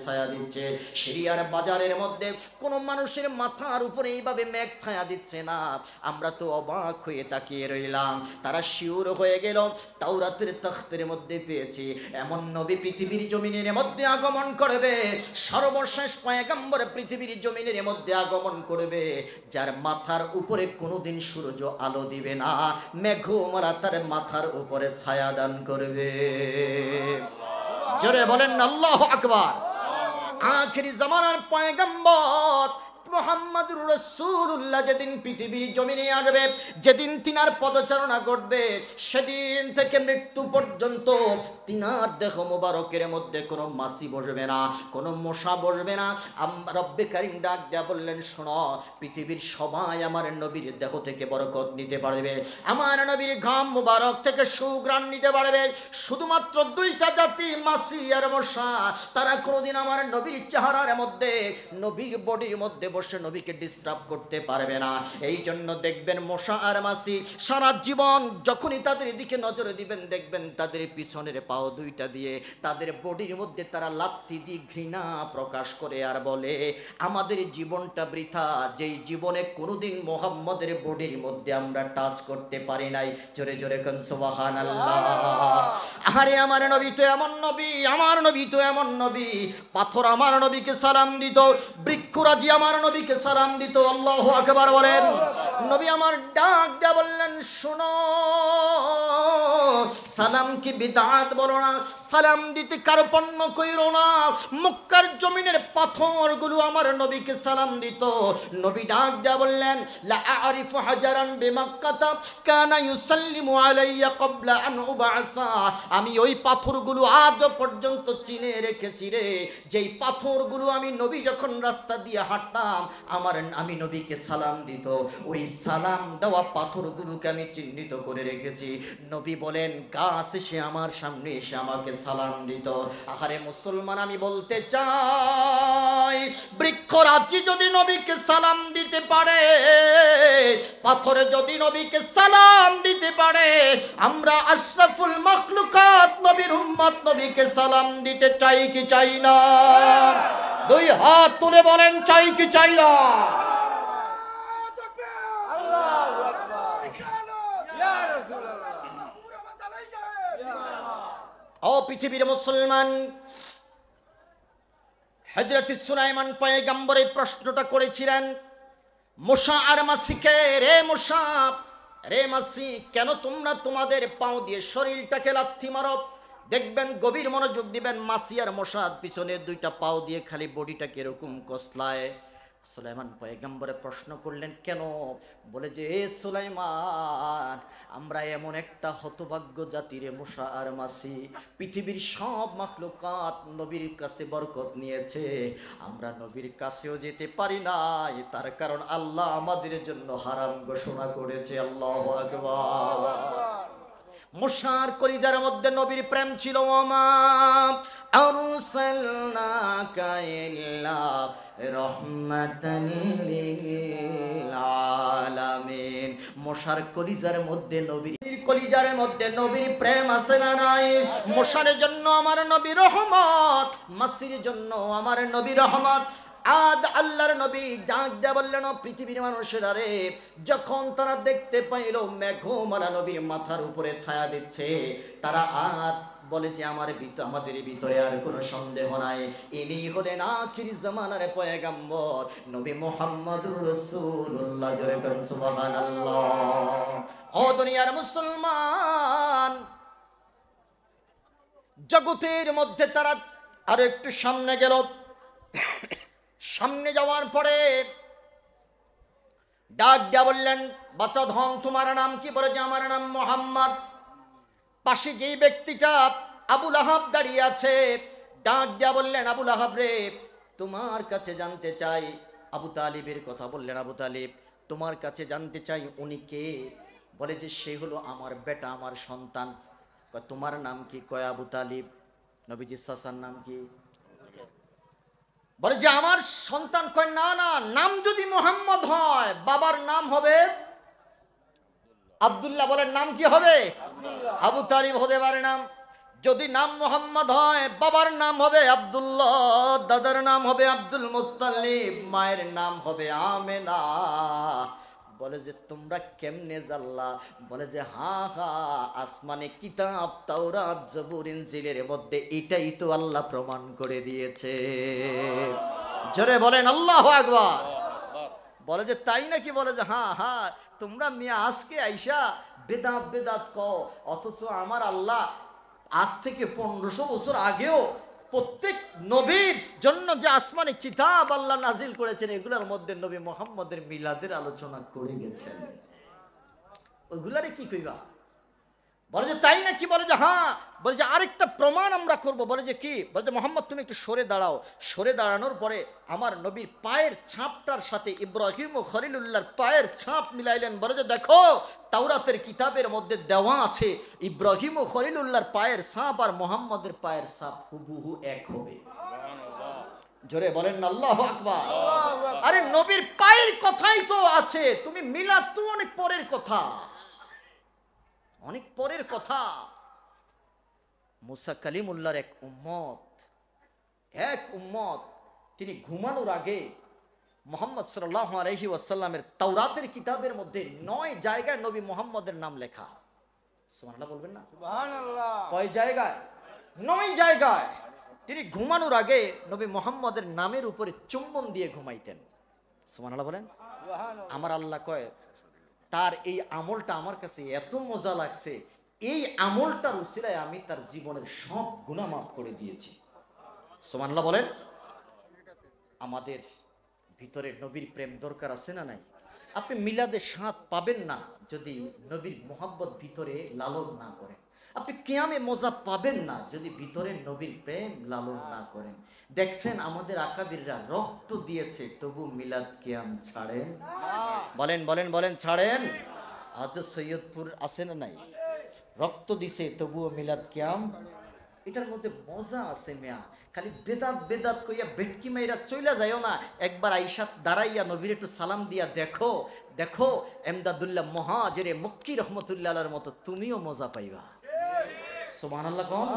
ছায়া দিচ্ছে। সিরিয়ার বাজারের মধ্যে কোন মানুষের মাথার উপরে এইভাবে মেঘ ছায়া দিচ্ছে না। আমরা তো অবাক হয়ে তাকিয়ে রইলাম। তারা শিউর হয়ে গেল, তাওরাতের তখতের মধ্যে পেয়েছি এমন নবী পৃথিবীর জমিনের মধ্যে আগমন করবে, সর্বশেষ পয়গম্বর পৃথিবীর জমিনের মধ্যে আগমন করবে, যার মাথার উপরে কোনোদিন সূর্য আলো দিবে না, মেঘমালা তার মাথার উপরে ছায়া দান করবে। জোরে বলেন আল্লাহু আকবার। আখিরি জামানার পয়গম্বর মুহাম্মদুর রাসূলুল্লাহ যেদিন পৃথিবীর জমিনে আসবে, যেদিন তিনার পদচারণা ঘটবে, সেদিন থেকে মৃত্যু পর্যন্ত তিনার দেহ মোবারকের মধ্যে কোনো মাছি বসবে না, কোনো মশা বসবে না। রব্বে কারীম ডাক দেয়া বললেন, শোনো, পৃথিবীর সবাই আমার নবীর দেহ থেকে বরকত নিতে পারবে, আমার নবীর ঘাম মোবারক থেকে সুঘ্রাণ নিতে পারবে। শুধুমাত্র দুইটা জাতি, মাছি আর মশা, তারা কোনোদিন আমার নবীর চেহারার মধ্যে, নবীর বডির মধ্যে বসে নবীকে ডিস্টার্ব করতে পারবে না। এই জন্য দেখবেন মশা আর মাছি সারা জীবন যখনই তাদের দিকে নজর দিবেন, দেখবেন তাদের পিছনের পাও দুইটা দিয়ে তাদের বডির মধ্যে তারা লাথি দিয়ে ঘৃণা প্রকাশ করে আর বলে, আমাদের জীবনটা বৃথা, যেই জীবনে কোনোদিন মুহাম্মদের বডির মধ্যে আমরা টাচ করতে পারি নাই। জোরে জোরে কোন সুবহানাল্লাহ। আরে আমার নবী তো এমন নবী, আমার নবী তো এমন নবী, পাথর আমার নবীকে সালাম দিত, বৃক্ষরাজি আমার নবীকে সালাম দিত। আল্লাহু আকবার বলেন। নবী আমার ডাক দেয়া বললেন, শোনো, সালাম কি বিদআত বলো না, সালাম দিতে কার্পণ্য কইরো না। মক্কার জমিনের পাথরগুলো আমার নবীকে সালাম দিত। নবী ডাক দেয়া বললেন, লা আরিফু হাজারান বিমাক্কাতা কানা ইউসাল্লিমু আলাইয়া ক্বাবলা আন উবআসা। আমি ওই পাথরগুলো আজ পর্যন্ত চিনে রেখেছি রে, যেই পাথরগুলো আমি নবী যখন রাস্তা দিয়ে হাঁটতাম আমি নবীকে সালাম দিত, ওই সালাম দেওয়া পাথরগুলোকে আমি চিহ্নিত করে রেখেছি। নবী বলেন, গাছ এসে আমার সামনে এসে আমাকে সালাম দিত। আহারে মুসলমান, আমি বলতে চাই, বৃক্ষরাজি যদি নবীকে সালাম দিতে পারে, পাথরে যদি নবীকে সালাম দিতে পারে, আমরা আশরাফুল মাখলুকাত নবীর উম্মত নবীকে সালাম দিতে চাই কি চাই না? দুই হাত তুলে বলেন, চাই কি চাই না? ও পৃথিবীর মুসলমান, হযরত সুলাইমান পয়গম্বর এই প্রশ্নটা করেছিলেন মূসা আর মাসিকে, রে মূসা, রে মাসি, কেন তোমরা তোমাদের পাও দিয়ে শরীরটাকে লাথি মারো? দেখবেন, গভীর মনোযোগ দিবেন, মাসি আর মশা পিছনে দুইটা পাও দিয়ে খালি বডিটাকে এরকম কসলায়। সুলাইমান পয়গম্বরে প্রশ্ন করলেন, কেন? বলে যে, এ সুলাইমান, আমরা এমন একটা হতভাগ্য জাতিরে মশা আর মাছি, পৃথিবীর সব মাখলুকাত নবীর কাছে বরকত নিয়েছে, আমরা নবীর কাছেও যেতে পারি নাই, তার কারণ আল্লাহ আমাদের জন্য হারাম ঘোষণা করেছে। আল্লাহু আকবার। মশার কলিজার মধ্যে নবীর প্রেম ছিল। ওমা আরসালনাকা ইল্লা রাহমাতাল লিল আলামিন। মশার কলিজার মধ্যে নবীর নবীর প্রেম আছে না নাই? মশার জন্য আমার নবী রহমত, মাছির জন্য আমার নবী রহমত। আদ আল্লাহর নবী ডাক দেয়া বললেন, পৃথিবীর মানুষেরা রে, যখন তারা দেখতে পাইল মেঘমালা নবীর মাথার উপরে ছায়া দিচ্ছে, তারা আদ বলে যে আমাদের ভিতরে আর কোনো সন্দেহ নাই, ইনি হলেন আখির জামানার পয়গম্বর নবী মুহাম্মদুর রাসূলুল্লাহ। জোরে বলুন সুবহানাল্লাহ। ও দুনিয়ার মুসলমান, জগতের মধ্যে তারা আরো একটু সামনে গেল। সামনে যাওয়ার পরে ডাক দিয়া বললেন, বাচ্চা ধন, তোমার নাম কি? বলে যে আমার নাম মোহাম্মদ। পাশে যেই ব্যক্তিটা আবুল আহাব দাঁড়িয়ে আছে, ডাক দিয়া বললেন, আবুল আহাব রে, তোমার কাছে জানতে চাই। আবু তালিবের কথা বললেন, আবু তালিব, তোমার কাছে জানতে চাই উনি কে? বলে যে সে হলো আমার বেটা, আমার সন্তান। তোমার নাম কি? কয় আবু তালিব। নবীজির চাচার নাম কি? বলে যে আমার সন্তান। কয় না না, নাম যদি মোহাম্মদ হয় বাবার নাম হবে আব্দুল্লাহ। বলেন নাম কি হবে? আবু তালিব হতে পারে নাম। যদি নাম মোহাম্মদ হয় বাবার নাম হবে আব্দুল্লাহ, দাদার নাম হবে আব্দুল মুত্তালিব, মায়ের নাম হবে আমেনা। বলে যে তোমরা কেমনে জানলা? বলে যে হা হা, আসমানে কিতাব তাওরাত জবুর ইনজিলের মধ্যে এটাই তো আল্লাহ প্রমাণ করে দিয়েছে। জোরে বলেন আল্লাহু আকবার। বলে যে তাই নাকি? বলে যে হ্যাঁ হ্যাঁ, তোমরা মিয়া আজকে আইসা বেদাত বেদাত কও, অথচ আমার আল্লাহ আজ থেকে 1500 বছর আগেও প্রত্যেক নবীর জন্য যে আসমানে কিতাব আল্লাহ নাজিল করেছেন, এগুলোর মধ্যে নবী মুহাম্মদের মিলাদের আলোচনা করে গেছেন। ওইগুলারে কি কইবা? বলে যে তাই নাকি? বলে যে হ্যাঁ। বলে যে আরেকটা প্রমাণ আমরা করব। বলে যে কি? বলে যে মোহাম্মদ তুমি একটু সরে দাঁড়াও। সরে দাঁড়ানোর পরে আমার নবীর পায়ের ছাপটার সাথে ইব্রাহিম ও খলিলুল্লাহর পায়ের ছাপ মিলাইলেন। বলে যে দেখো, তাওরাতের কিতাবের মধ্যে দেওয়া আছে ইব্রাহিম ও খলিলুল্লাহর পায়ের ছাপ আর মোহাম্মদের পায়ের ছাপ হুবহু এক হবে। জোরে বলেন না আল্লাহু আকবার। আরে নবীর পায়ের কথাই তো আছে, তুমি মিলাদ তো অনেক পরের কথা, অনেক পরের কথা। মুসা কালিমুল্লাহর এক উম্মত, তিনি ঘুমানোর আগে মুহাম্মদ সাল্লাল্লাহু আলাইহি ওয়াসাল্লামের তাওরাতের কিতাবের মধ্যে 9 জায়গায় নবী মুহাম্মদের নাম লেখা। সুবহানাল্লাহ বলবেন না? সুবহানাল্লাহ। কয় জায়গায়? 9 জায়গায়। তিনি ঘুমানোর আগে নবী মুহাম্মদের নামের উপরে চুম্বন দিয়ে ঘুমাইতেন। সুবহানাল্লাহ বলেন। আমার আল্লাহ কয়, তার এই আমলটা আমার কাছে এত মজা লাগছে, এই আমলটার উসিলায় আমি তার জীবনের সব গুনাহ মাফ করে দিয়েছি। সুবহানাল্লাহ বলেন। আমাদের ভিতরে নবীর প্রেম দরকার আছে না নাই? আপনি মিলাদে স্বাদ পাবেন না যদি নবীর মোহাব্বত ভিতরে লালন না করেন। আপনি কিয়ামে মজা পাবেন না যদি ভিতরে নবীর প্রেম লালন না করেন। দেখছেন আমাদের আকাবিররা রক্ত দিয়েছে, তবু মিলাদ কিয়াম ছাড়েন? বলেন বলেন বলেন, ছাড়েন? আজ সৈয়দপুর আছে না নাই? রক্ত দিছে তবুও মিলাদ কিয়াম। এটার মধ্যে মজা আছে মিয়া। খালি বেদাত বেদাত কইয়া বেটকি মাইরা চইলা যাইও না, একবার আইসা দাঁড়াইয়া নবীর একটু সালাম দিয়া দেখো, দেখো এমদাদুল্লাহ মুহাজিরে মক্কি রহমতুল্লাহ আলাইহির মতো তুমিও মজা পাইবা। সুবহানাল্লাহ কোন?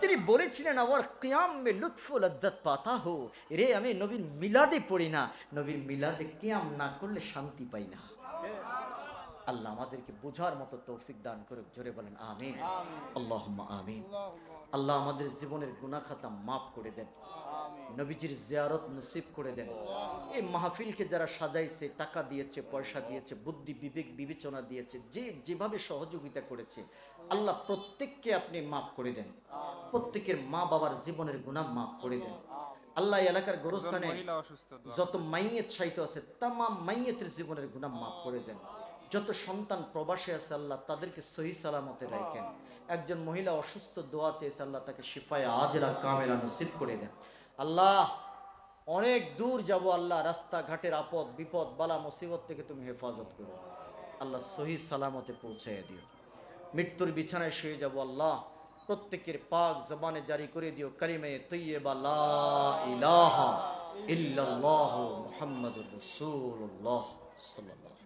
তিনি বলেছিলেন, আমার কিয়াম মে লুৎফ ও লজ্জত পাতা হো। রে আমি নবীর মিলাদে পড়ি না, নবীর মিলাদে কিয়াম না করলে শান্তি পাই না। আল্লাহ আমাদেরকে বোঝার মতো তৌফিক দান করুক। জোরে বলেন আমিন। আল্লাহুম্মা আমিন। আল্লাহ আমাদের জীবনের গুনাহ খাতা মাফ করে দেন, নবীজির জিয়ারত নসিব করে দেন। এই মাহফিলকে যারা সাজাইছে, টাকা দিয়েছে, পয়সা দিয়েছে, বুদ্ধি বিবেক বিবেচনা দিয়েছে, যে যেভাবে সহযোগিতা করেছে, আল্লাহ প্রত্যেককে আপনি মাফ করে দেন। প্রত্যেকের মা বাবার জীবনের গুনাহ মাফ করে দেন। আল্লাহ এই এলাকার গোরস্থানে মহিলা অসুস্থ, দোয়া যত মাইয়েত সাহিত্য আছে তামাম মাইয়েতের জীবনের গুনাহ মাফ করে দেন। যত সন্তান প্রবাসে আছে আল্লাহ তাদেরকে সহি সালামতে রাখেন। একজন মহিলা অসুস্থ, দোয়া চেয়েছে আল্লাহ তাকে শিফায়ে আজরা কামেলা নসিব করে দেন। আল্লাহ অনেক দূর যাব আল্লাহ, রাস্তাঘাটের আপদ বিপদ বালা মুসিবত থেকে তুমি হেফাজত করো আল্লাহ, সহি সালামতে পৌঁছাইয়া দিও। মৃত্যুর বিছানায় শুয়ে যাব আল্লাহ, প্রত্যেকের পাক জবানে জারি করে দিও কালিমে তৈয়বা লা ইলাহা ইল্লাল্লাহু মুহাম্মাদুর রাসূলুল্লাহ সাল্লাল্লাহু